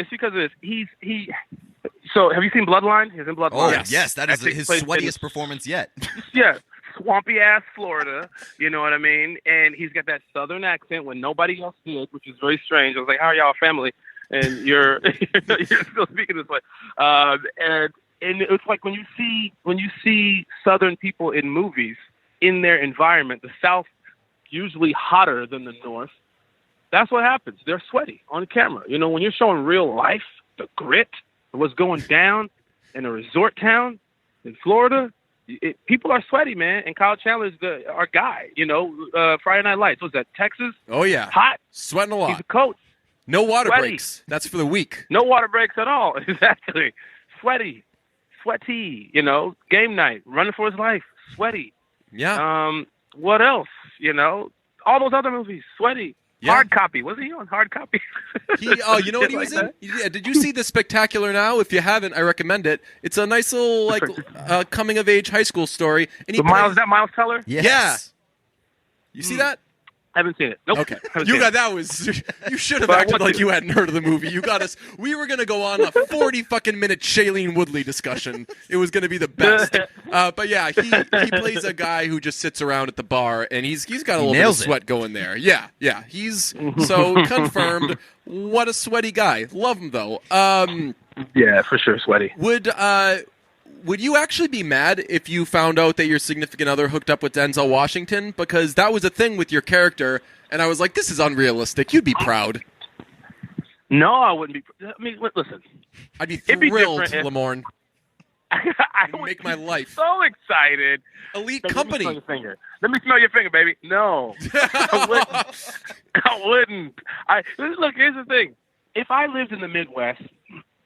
So, have you seen Bloodline? He's in Bloodline. Oh, yes, that is his sweatiest performance yet. Yeah, swampy ass Florida. You know what I mean? And he's got that Southern accent when nobody else did, which is very strange. I was like, "How are y'all family?" And you're still speaking this way. And it's like when you see Southern people in movies in their environment, the South usually hotter than the North. That's what happens. They're sweaty on camera. You know, when you're showing real life, the grit, what's going down in a resort town in Florida, people are sweaty, man. And Kyle Chandler's our guy. You know, Friday Night Lights. What's that? Texas? Oh yeah, hot, sweating a lot. He's a coach. No water sweaty. breaks. That's for the weak. No water breaks at all. Exactly. Sweaty, you know, Game Night, running for his life, sweaty. Yeah. What else? You know, all those other movies, sweaty. Yeah. Hard Copy. Was he on Hard Copy? You know what he was in? Yeah, did you see The Spectacular Now? If you haven't, I recommend it. It's a nice little coming-of-age high school story. And is that Miles Teller? Yes. Yeah. You see that? I haven't seen it. Nope. Okay. You should have acted like you hadn't heard of the movie. You got us. We were going to go on a 40 fucking minute Shailene Woodley discussion. It was going to be the best. But yeah, he plays a guy who just sits around at the bar and he's got a little bit of sweat going there. Yeah. He's so confirmed. What a sweaty guy. Love him though. Yeah, for sure sweaty. Would you actually be mad if you found out that your significant other hooked up with Denzel Washington? Because that was a thing with your character, and I was like, this is unrealistic. You'd be proud. No, I wouldn't be. I mean, listen. I'd be thrilled, Lamorne. I You would make be my life. so excited. Elite Let me company. smell your finger. Let me smell your finger, baby. No, I wouldn't. I wouldn't. Look. Here's the thing. If I lived in the Midwest,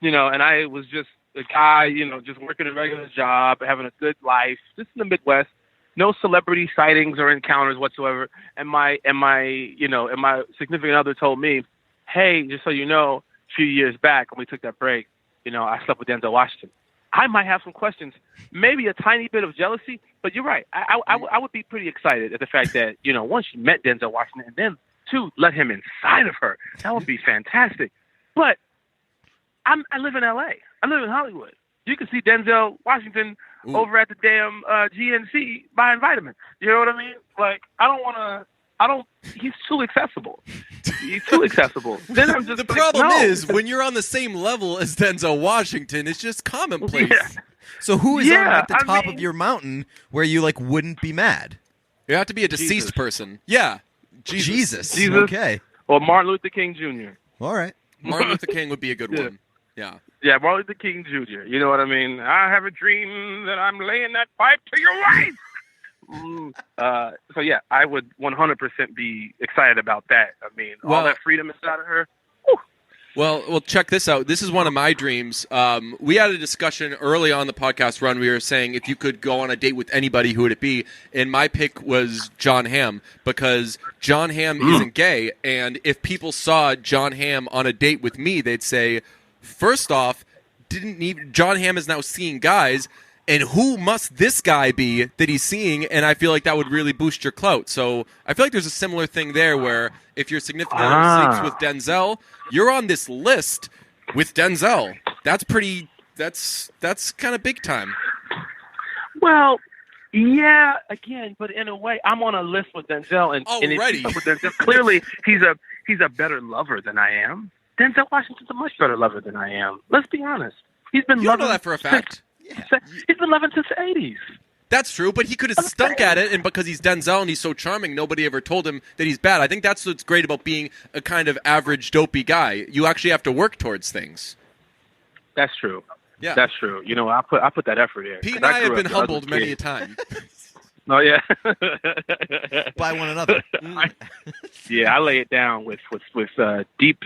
and I was just a guy, just working a regular job, having a good life, just in the Midwest, no celebrity sightings or encounters whatsoever, and my significant other told me, hey, just so you know, a few years back when we took that break, I slept with Denzel Washington. I might have some questions, maybe a tiny bit of jealousy, but you're right. I would be pretty excited at the fact that, once you met Denzel Washington and then, two, let him inside of her. That would be fantastic. But I live in L.A. I live in Hollywood. You can see Denzel Washington over at the damn GNC buying vitamins. You know what I mean? Like, he's too accessible. He's too accessible. Then I'm just The problem no. is, when you're on the same level as Denzel Washington, it's just commonplace. Yeah. So who is on at the top of your mountain where you wouldn't be mad? You have to be a deceased person. Yeah. Jesus. Jesus. Okay. Or Martin Luther King Jr. All right. Martin Luther King would be a good Yeah. one. Yeah. Yeah, Martin Luther King Jr. You know what I mean? I have a dream that I'm laying that pipe to your wife. So yeah, I would 100% be excited about that. I mean, all that freedom inside of her. Whew. Well, check this out. This is one of my dreams. We had a discussion early on the podcast run. We were saying if you could go on a date with anybody, who would it be? And my pick was John Hamm, because John Hamm isn't gay. And if people saw John Hamm on a date with me, they'd say, first off, John Hamm is now seeing guys, and who must this guy be that he's seeing? And I feel like that would really boost your clout. So I feel like there's a similar thing there where if your significant other sleeps with Denzel, you're on this list with Denzel. That's kind of big time. Well, yeah, again, but in a way, I'm on a list with Denzel, and if he's up with Denzel, clearly he's a better lover than I am. Denzel Washington's a much better lover than I am. Let's be honest. He's been You loving know that for a fact. He's been loving since the 80s. That's true, but he could have stunk at it, and because he's Denzel and he's so charming, nobody ever told him that he's bad. I think that's what's great about being a kind of average, dopey guy. You actually have to work towards things. That's true. Yeah. That's true. I put that effort in. Pete and I have been humbled many a time. Oh, yeah. By one another. I lay it down with deep,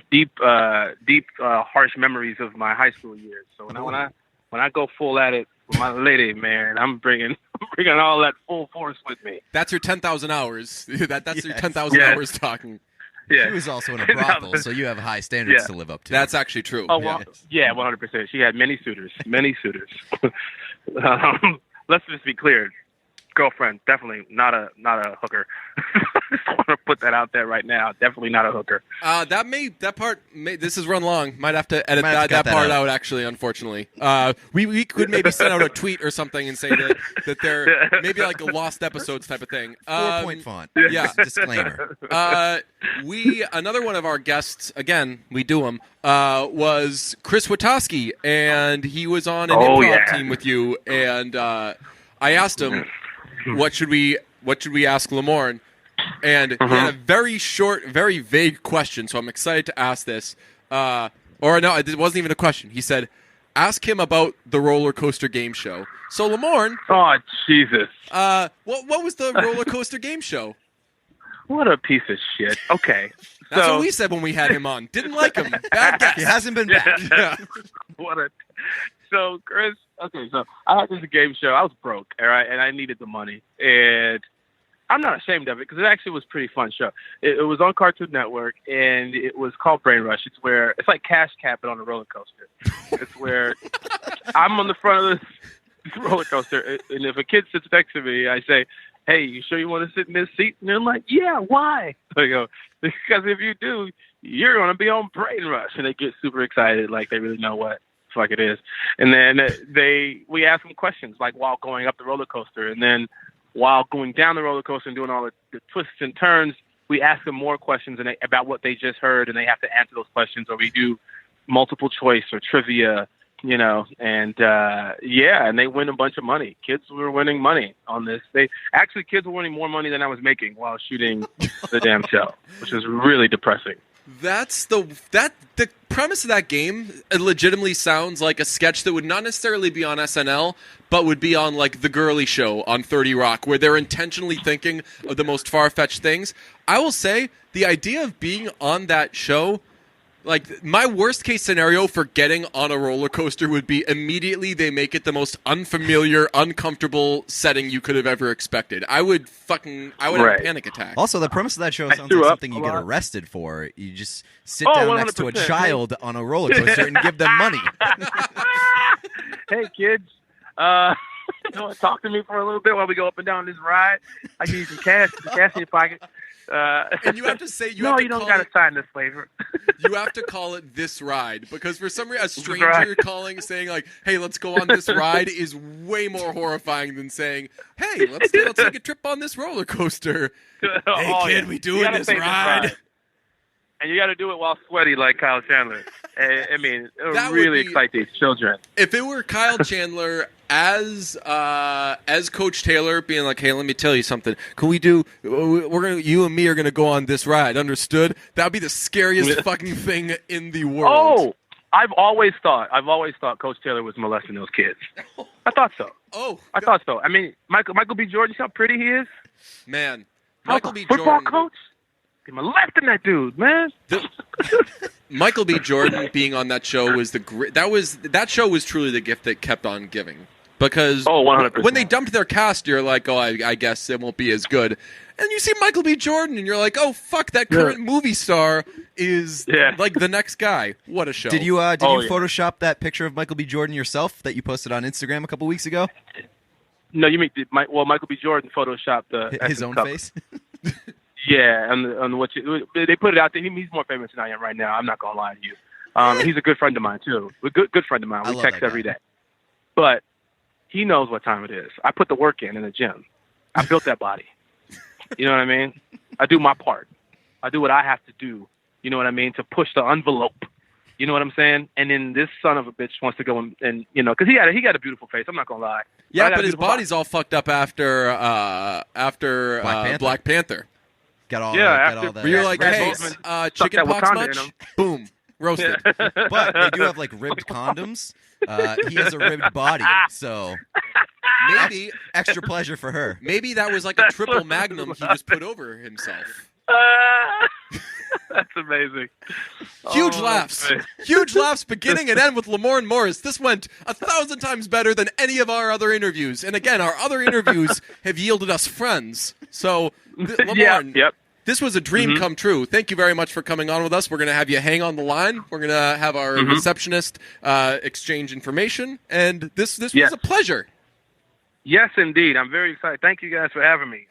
harsh memories of my high school years. So when I go full at it with my lady, man, I'm bringing all that full force with me. That's your 10,000 hours. That's your 10,000 hours talking. Yeah. She was also in a brothel, so you have high standards to live up to. That's actually true. Oh, well, yeah, 100%. She had many suitors. Let's just be clear. Girlfriend, definitely not a hooker. Just want to put that out there right now. Definitely not a hooker. This is run long. Might have to edit that part out. Actually, unfortunately, we could maybe send out a tweet or something and say that they're maybe like a lost episodes type of thing. 4-point font. Yeah, disclaimer. Another one of our guests, again, we do him, was Chris Witaske, and he was on an improv team with you, and I asked him, what should we ask Lamorne? And he had a very short, very vague question, so I'm excited to ask this. Or no, it wasn't even a question. He said, ask him about the roller coaster game show. So Lamorne. Oh, Jesus. What was the roller coaster game show? What a piece of shit. Okay. That's what we said when we had him on. Didn't like him. Bad guess. He hasn't been back. Yeah. So, Chris, so I had this game show. I was broke, all right, and I needed the money. And I'm not ashamed of it because it actually was a pretty fun show. It was on Cartoon Network, and it was called Brain Rush. It's like Cash Cab, but on a roller coaster. It's where I'm on the front of this roller coaster, and if a kid sits next to me, I say, hey, you sure you want to sit in this seat? And they're like, yeah, why? I go, because if you do, you're going to be on Brain Rush. And they get super excited, like they really know what the fuck it is. And then we ask them questions, like while going up the roller coaster. And then while going down the roller coaster and doing all the twists and turns, we ask them more questions about what they just heard, and they have to answer those questions. Or we do multiple choice or trivia, and they win a bunch of money. Kids were winning money on this. Kids were winning more money than I was making while shooting the damn show, which is really depressing. The premise of that game legitimately sounds like a sketch that would not necessarily be on SNL, but would be on like The Girly Show on 30 Rock, where they're intentionally thinking of the most far-fetched things. I will say the idea of being on that show, like my worst case scenario for getting on a roller coaster would be immediately they make it the most unfamiliar, uncomfortable setting you could have ever expected. I would have a panic attack. Also, the premise of that show sounds like something you get arrested for. You just sit down next to a child on a roller coaster and give them money. Hey, kids. You want to talk to me for a little bit while we go up and down this ride? I give you some cash in your pocket. And you have to say you don't got to sign this waiver. You have to call it this ride because for some reason a stranger saying like, "Hey, let's go on this ride" is way more horrifying than saying, "Hey, let's take a trip on this roller coaster." Hey, kid, we doing this ride? And you got to do it while sweaty like Kyle Chandler. I mean, it'll really excite these children. If it were Kyle Chandler as Coach Taylor being like, "Hey, let me tell you something. Can we do? You and me are gonna go on this ride. Understood?" That'd be the scariest fucking thing in the world. Oh, I've always thought Coach Taylor was molesting those kids. I thought so. I thought so. I mean, Michael B. Jordan, see how pretty he is? Man, Michael B. Football Jordan. Coach? Get my left in that dude, man. Michael B. Jordan being on that show was that show was truly the gift that kept on giving. Because 100%. When they dumped their cast, you're like, oh, I guess it won't be as good. And you see Michael B. Jordan, and you're like, oh, fuck, that current movie star is like the next guy. What a show. Did you Photoshop that picture of Michael B. Jordan yourself that you posted on Instagram a couple weeks ago? No, you mean Michael B. Jordan photoshopped his own cover. Face? Yeah, on what they put it out there. He's more famous than I am right now. I'm not gonna lie to you. He's a good friend of mine too. A good friend of mine. We text every day. But he knows what time it is. I put the work in the gym. I built that body. You know what I mean? I do my part. I do what I have to do. You know what I mean? To push the envelope. You know what I'm saying? And then this son of a bitch wants to go and you know, because he got a beautiful face. I'm not gonna lie. Yeah, but his body's all fucked up after Black Panther. Got all that. Where you're like, hey, chicken pox much? Boom, roasted. But they do have like ribbed condoms. He has a ribbed body, so maybe extra pleasure for her. Maybe that was like a triple magnum he just put over himself. That's amazing. Huge laughs. Huge laughs beginning and end with Lamorne Morris. This went 1,000 times better than any of our other interviews. And again, our other interviews have yielded us friends. So, Lamorne, this was a dream come true. Thank you very much for coming on with us. We're going to have you hang on the line. We're going to have our receptionist exchange information. And this was a pleasure. Yes, indeed. I'm very excited. Thank you guys for having me.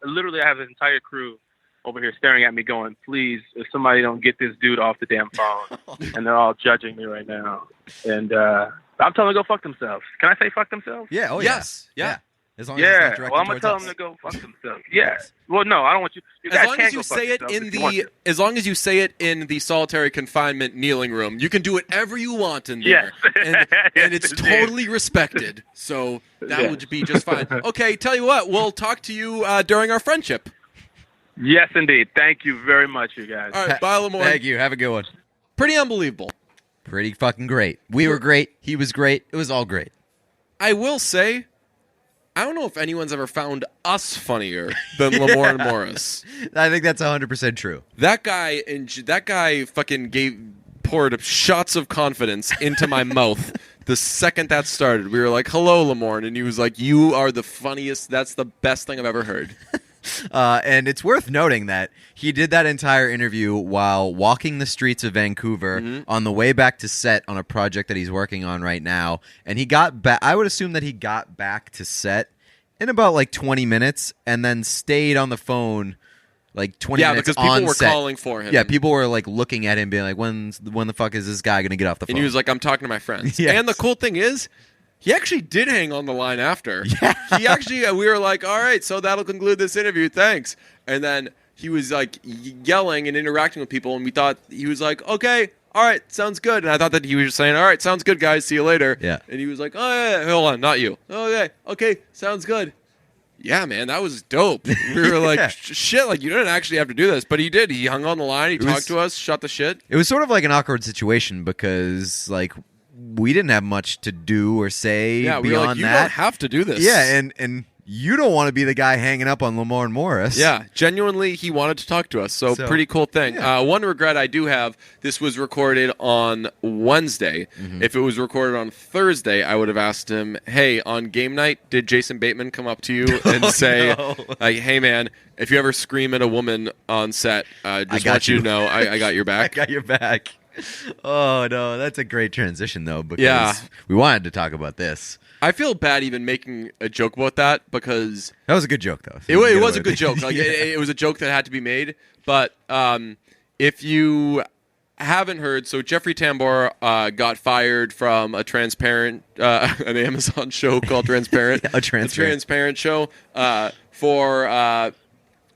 Literally, I have an entire crew over here staring at me going, please, if somebody don't get this dude off the damn phone. And they're all judging me right now. And I'm telling them to go fuck themselves. Can I say fuck themselves? Yeah. Oh, yes. Yeah. As long as it's not directed I'm gonna tell them to go fuck themselves. Yeah. Well, no, I don't want you. As long as you say it in the solitary confinement kneeling room, you can do whatever you want in there, and it's totally respected. So that would be just fine. Okay, tell you what, we'll talk to you during our friendship. Yes, indeed. Thank you very much, you guys. All right, bye, Lamorne. Thank you. Have a good one. Pretty unbelievable. Pretty fucking great. We were great. He was great. It was all great. I will say, I don't know if anyone's ever found us funnier than Lamorne Morris. I think that's 100% true. That guy fucking poured shots of confidence into my mouth the second that started. We were like, "Hello, Lamorne," and he was like, "You are the funniest. That's the best thing I've ever heard." And it's worth noting that he did that entire interview while walking the streets of Vancouver on the way back to set on a project that he's working on right now. And he got back. I would assume that he got back to set in about like 20 minutes and then stayed on the phone like 20 minutes because people were set. calling for him. Yeah, people were like looking at him being like, when the fuck is this guy going to get off the phone? And he was like, I'm talking to my friends. Yes. And the cool thing is, he actually did hang on the line after. Yeah. He actually, we were like, all right, so that'll conclude this interview. Thanks. And then he was like yelling and interacting with people. And we thought he was like, okay, all right, sounds good. And I thought that he was just saying, all right, sounds good, guys. See you later. Yeah. And he was like, oh, yeah, hold on, not you. Okay, sounds good. yeah, man, that was dope. We were like, shit, like, you didn't actually have to do this. But he did. He hung on the line. He talked to us, shot the shit. It was sort of like an awkward situation because, like, we didn't have much to do or say Yeah, we were beyond like, you that. don't have to do this. Yeah, and you don't want to be the guy hanging up on Lamorne Morris. Yeah, genuinely, he wanted to talk to us. So pretty cool thing. Yeah. One regret I do have, this was recorded on Wednesday. Mm-hmm. If it was recorded on Thursday, I would have asked him, hey, on game night, did Jason Bateman come up to you and say, like, hey, man, if you ever scream at a woman on set, just want you to know I got your back. I got your back. Oh, no, that's a great transition, though, because we wanted to talk about this. I feel bad even making a joke about that because... That was a good joke, though. It was a good joke. Like, it was a joke that had to be made. But if you haven't heard, so Jeffrey Tambor got fired from a Transparent, an Amazon show called Transparent. A Transparent show for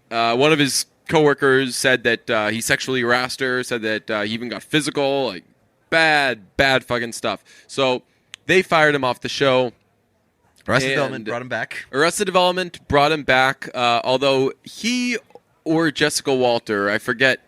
one of his coworkers said that he sexually harassed her, said that he even got physical, like bad fucking stuff. So they fired him off the show. Arrested Development brought him back. Arrested Development brought him back, although he or Jessica Walter, I forget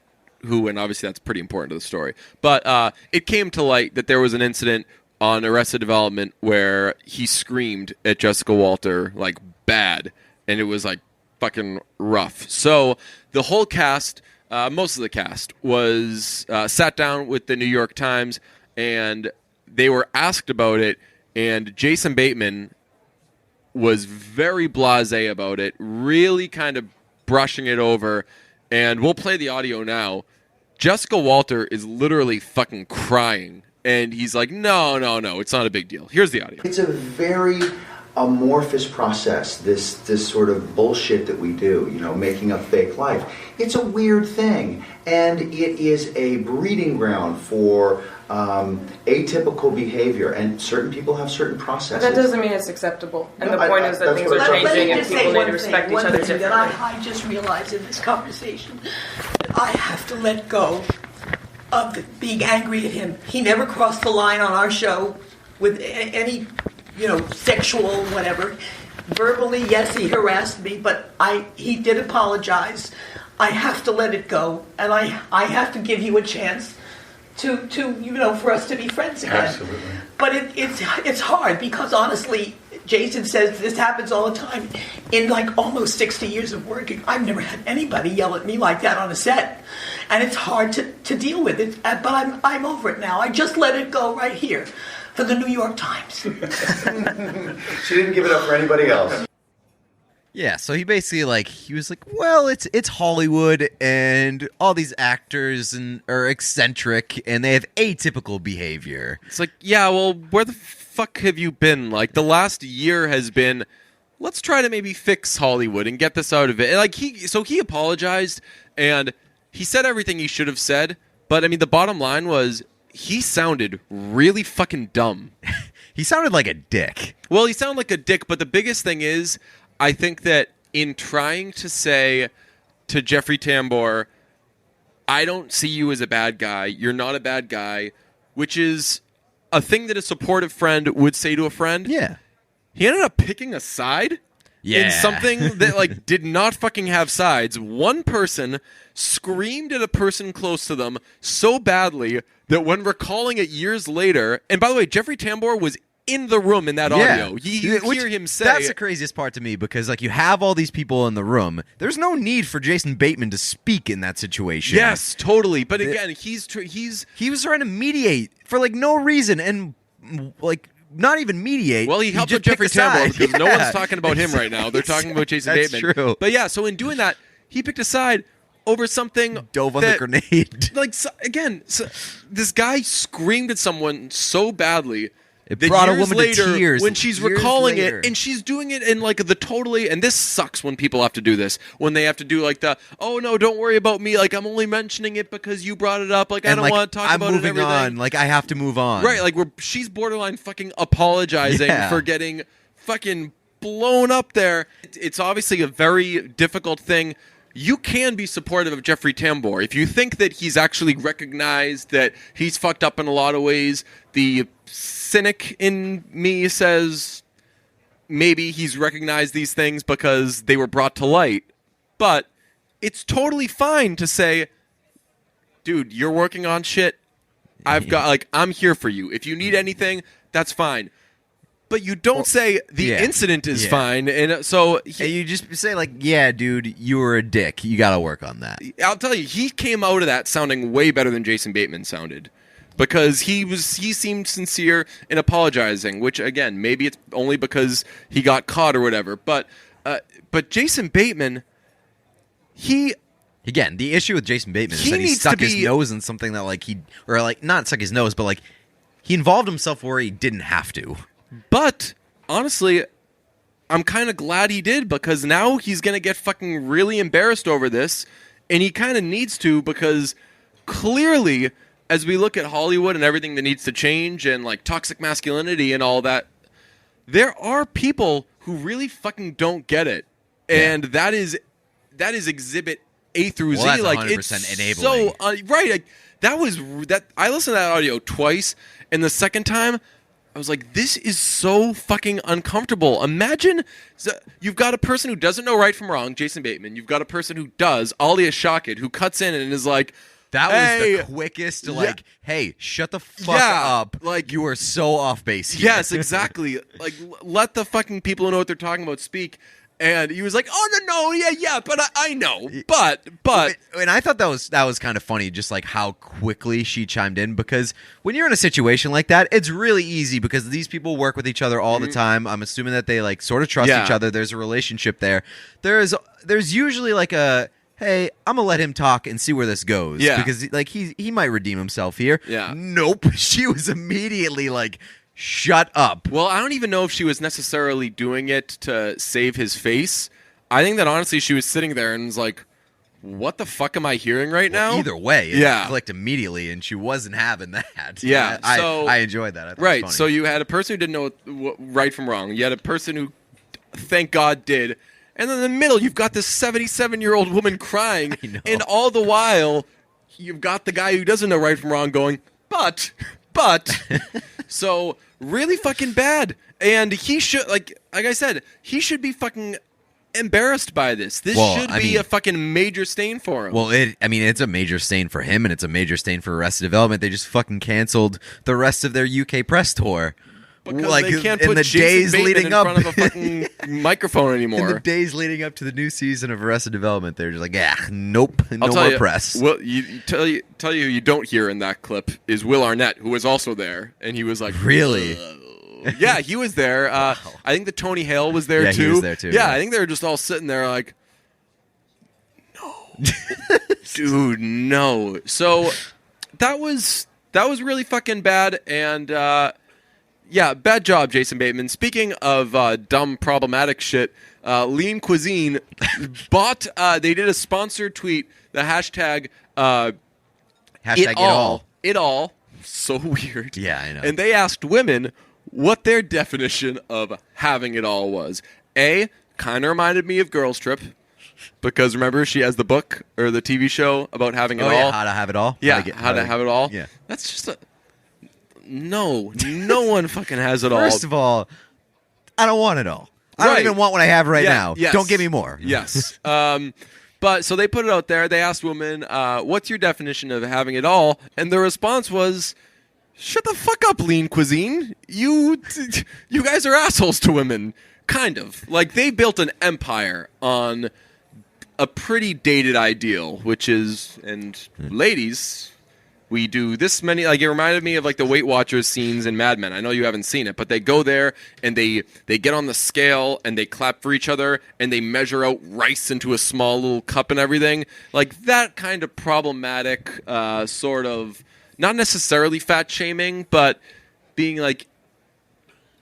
who, and obviously that's pretty important to the story, but it came to light that there was an incident on Arrested Development where he screamed at Jessica Walter, like, bad, and it was, like, fucking rough. So the whole cast, most of the cast, was sat down with the New York Times, and they were asked about it, and Jason Bateman was very blasé about it, really kind of brushing it over, and we'll play the audio now. Jessica Walter is literally fucking crying, and he's like, no, it's not a big deal. Here's the audio. It's a very amorphous process, this sort of bullshit that we do, making up fake life. It's a weird thing, and it is a breeding ground for atypical behavior, and certain people have certain processes. That doesn't mean it's acceptable. And the point is that things are changing and people need to respect each other differently. I just realized in this conversation that I have to let go of being angry at him. He never crossed the line on our show with any, sexual whatever. Verbally, yes, he harassed me, but he did apologize. I have to let it go, and I have to give you a chance to for us to be friends again. Absolutely. But it's hard because honestly, Jason says this happens all the time. In like almost 60 years of working, I've never had anybody yell at me like that on a set, and it's hard to deal with it. But I'm over it now. I just let it go right here for the New York Times. She didn't give it up for anybody else. Yeah, so he basically he was like, well, it's Hollywood, and all these actors are eccentric, and they have atypical behavior. It's like, yeah, well, where the fuck have you been? Like, the last year has been, let's try to maybe fix Hollywood and get this out of it. And he apologized, and he said everything he should have said, but I mean, the bottom line was he sounded really fucking dumb. He sounded like a dick. Well, he sounded like a dick, but the biggest thing is, I think that in trying to say to Jeffrey Tambor, I don't see you as a bad guy, you're not a bad guy, which is a thing that a supportive friend would say to a friend. Yeah. He ended up picking a side in something that did not fucking have sides. One person screamed at a person close to them so badly that when recalling it years later, and by the way, Jeffrey Tambor was in the room in that audio. You hear him say... That's the craziest part to me, because you have all these people in the room. There's no need for Jason Bateman to speak in that situation. Yes, totally. But again, he was trying to mediate for no reason, and not even mediate. Well, he helped with Jeffrey Tambor because no one's talking about him right now. They're talking about Jason Bateman. That's true. But yeah, so in doing that, he picked a side over something. Dove on the grenade. This guy screamed at someone so badly. It brought a woman later, to tears. when she's recalling it, and she's doing it in the totally, and this sucks when people have to do this, when they have to do oh no, don't worry about me, I'm only mentioning it because you brought it up, I don't want to talk about it and everything. I'm moving on, I have to move on. Right, she's borderline fucking apologizing for getting fucking blown up there. It's obviously a very difficult thing. You can be supportive of Jeffrey Tambor. If you think that he's actually recognized that he's fucked up in a lot of ways, the cynic in me says, maybe he's recognized these things because they were brought to light. But it's totally fine to say, dude, you're working on shit. I'm here for you. If you need anything, that's fine. But you don't say the incident is fine. And so you just say, like, yeah, dude, you were a dick. You got to work on that. I'll tell you, he came out of that sounding way better than Jason Bateman sounded. Because he seemed sincere in apologizing, which, again, maybe it's only because he got caught or whatever. But Jason Bateman, Again, the issue with Jason Bateman is that he stuck his nose in something that, not stuck his nose, but, he involved himself where he didn't have to. But, honestly, I'm kind of glad he did, because now he's going to get fucking really embarrassed over this, and he kind of needs to, because clearly, as we look at Hollywood and everything that needs to change, and, toxic masculinity and all that, there are people who really fucking don't get it. And that is exhibit A through Z. That's 100% enabling. So, right. I listened to that audio twice, and the second time, I was like, this is so fucking uncomfortable. Imagine you've got a person who doesn't know right from wrong, Jason Bateman. You've got a person who does, Alia Shawkat, who cuts in and is like, that was the quickest, hey, shut the fuck up. You are so off base here. Yes, exactly. Let the fucking people who know what they're talking about speak. And he was like, oh, no, yeah, but I know. But. And I thought that was kind of funny, just how quickly she chimed in, because when you're in a situation like that, it's really easy because these people work with each other all the time. I'm assuming that they sort of trust each other. There's a relationship there. There's usually a, hey, I'm gonna let him talk and see where this goes. Yeah. Because he might redeem himself here. Yeah. Nope. She was immediately shut up. Well, I don't even know if she was necessarily doing it to save his face. I think that honestly she was sitting there and was like, what the fuck am I hearing right now? Either way, it clicked immediately, and she wasn't having that. Yeah. I enjoyed that. I thought right. It was funny. So you had a person who didn't know right from wrong. You had a person who, thank God, did. And then in the middle, you've got this 77-year-old woman crying. And all the while, you've got the guy who doesn't know right from wrong going, but. So, really fucking bad. And he should, like I said, he should be fucking embarrassed by this. This should be a fucking major stain for him. Well, it's a major stain for him, and it's a major stain for Arrested Development. They just fucking canceled the rest of their UK press tour. Because they can't put Jason Bateman in front of a fucking microphone anymore. In the days leading up to the new season of Arrested Development, they're just like, nope, no more press. Well, tell you who you don't hear in that clip is Will Arnett, who was also there, and he was like, really? Yeah, he was there. Wow. I think that Tony Hale was there too. Yeah, he was there too. Yeah, I think they were just all sitting there like, no, dude, no. So that was really fucking bad, and. Yeah, bad job, Jason Bateman. Speaking of dumb, problematic shit, Lean Cuisine bought. They did a sponsored tweet. The hashtag it all. So weird. Yeah, I know. And they asked women what their definition of having it all was. A, kind of reminded me of Girls Trip. Because remember, she has the book or the TV show about having it all. Yeah, how to have it all. Yeah, how to have it all. Yeah, that's just a. No one fucking has it all. First of all, I don't want it all. I don't even want what I have right now. Yes. Don't give me more. Yes. But so they put it out there. They asked women, what's your definition of having it all? And the response was, shut the fuck up, Lean Cuisine. You guys are assholes to women. Kind of. They built an empire on a pretty dated ideal, which is, and ladies... We do this many, it reminded me of the Weight Watchers scenes in Mad Men. I know you haven't seen it, but they go there and they get on the scale and they clap for each other and they measure out rice into a small little cup and everything. That kind of problematic sort of, not necessarily fat shaming, but being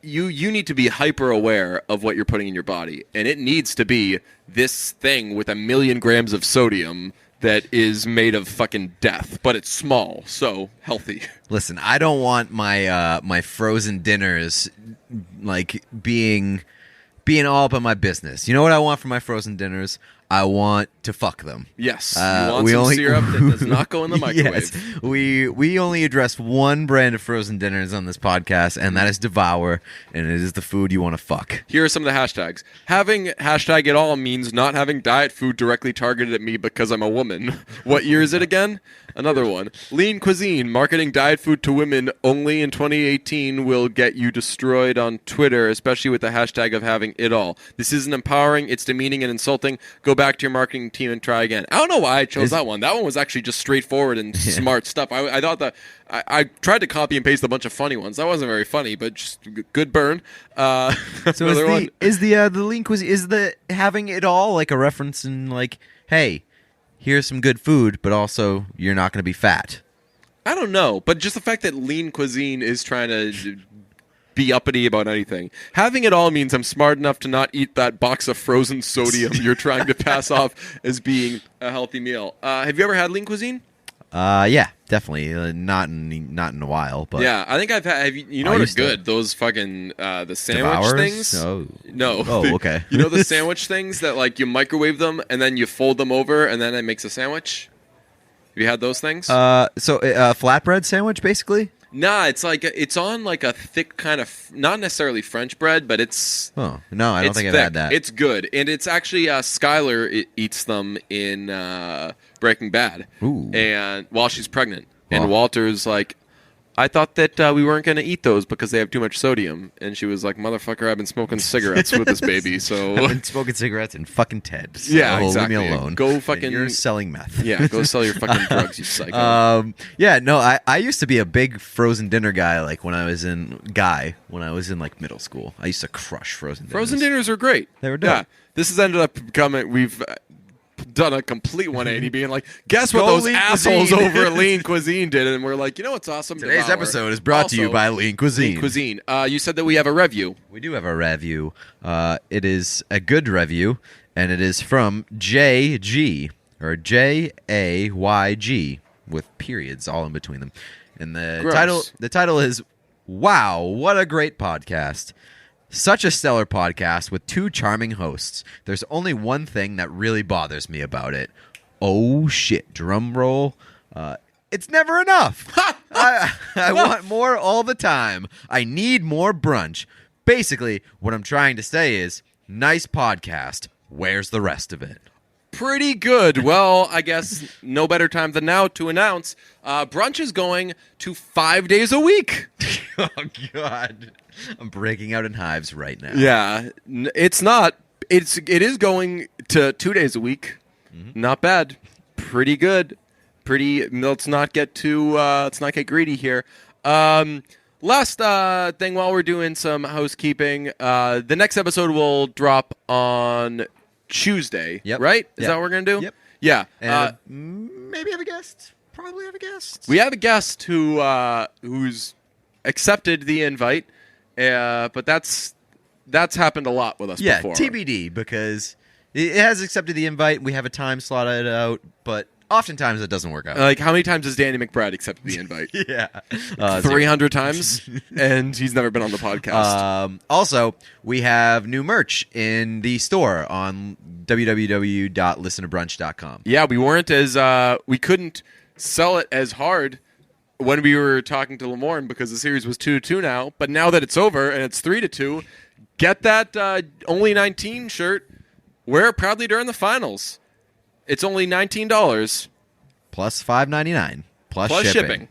you need to be hyper aware of what you're putting in your body. And it needs to be this thing with 1 million grams of sodium that is made of fucking death, but it's small, so healthy. Listen, I don't want my my frozen dinners being all up in my business. You know what I want for my frozen dinners? I want to fuck them. Yes, you want some syrup that does not go in the microwave. Yes, we only address one brand of frozen dinners on this podcast, and that is Devour, and it is the food you want to fuck. Here are some of the hashtags. Having hashtag it all means not having diet food directly targeted at me because I'm a woman. What year is it again? Another one. Lean cuisine, marketing diet food to women only in 2018 will get you destroyed on Twitter, especially with the hashtag of having it all. This isn't empowering, it's demeaning and insulting. Go back to your marketing team and try again. I don't know why I chose that one. That one was actually just straightforward and smart stuff. I thought that I tried to copy and paste a bunch of funny ones. That wasn't very funny, but just good burn. So is the lean cuisine, is the having it all like a reference in like, hey, here's some good food, but also you're not going to be fat? I don't know, but just the fact that lean cuisine is trying to be uppity about anything. Having it all means I'm smart enough to not eat that box of frozen sodium you're trying to pass off as being a healthy meal. Have you ever had lean cuisine? Yeah, definitely. Not in a while, but yeah, I think I've had. You know what are good? Those fucking the sandwich Devours? things. No. Oh, okay. You know the sandwich things that like you microwave them and then you fold them over and then it makes a sandwich. Have you had those things? Flatbread sandwich, basically. Nah, it's like it's on like a thick kind of not necessarily French bread, but it's. Oh no, I don't think I've had that. It's good, and it's actually Skylar eats them in Breaking Bad, and while she's pregnant, and Walter's like, I thought that we weren't going to eat those because they have too much sodium, and she was like, "Motherfucker, I've been smoking cigarettes with this baby, so I've been smoking cigarettes and fucking Ted. So yeah, exactly. Leave me alone. Go fucking. You're selling meth. Yeah, go sell your fucking drugs, you psycho. Yeah, no, I used to be a big frozen dinner guy. Like when I was in like middle school, I used to crush frozen dinners. Frozen dinners are great. They were dope. Yeah, this has ended up becoming we've done a complete 180, being like, guess what those assholes over at Lean Cuisine did, and we're like, you know what's awesome? Today's episode is brought to you by Lean Cuisine. Lean Cuisine. You said that we have a review. We do have a review. It is a good review, and it is from JG or JAYG with periods all in between them. And the title is "Wow, what a great podcast." Such a stellar podcast with two charming hosts. There's only one thing that really bothers me about it. Oh shit, drum roll. It's never enough. I want more all the time. I need more brunch. Basically, what I'm trying to say is, nice podcast. Where's the rest of it? Pretty good. Well, I guess no better time than now to announce brunch is going to 5 days a week. Oh, God. I'm breaking out in hives right now. Yeah, it's not. It is going to 2 days a week. Mm-hmm. Not bad. Pretty good. Let's not get greedy here. Last thing while we're doing some housekeeping, the next episode will drop on Tuesday. Yep. Right? Is that what we're gonna do? Yep. Yeah. And maybe have a guest. Probably have a guest. We have a guest who's accepted the invite. But that's happened a lot with us before. Yeah, TBD, because it has accepted the invite. We have a time slotted out, but oftentimes it doesn't work out. Like, how many times has Danny McBride accepted the invite? Yeah. 300 times, and he's never been on the podcast. Also, we have new merch in the store on www.listentobrunch.com. Yeah, we couldn't sell it as hard when we were talking to Lamorne because the series was 2-2 now, but now that it's over and it's 3-2, get that only 19 shirt. Wear it proudly during the finals. It's only $19 plus $5.99 plus shipping.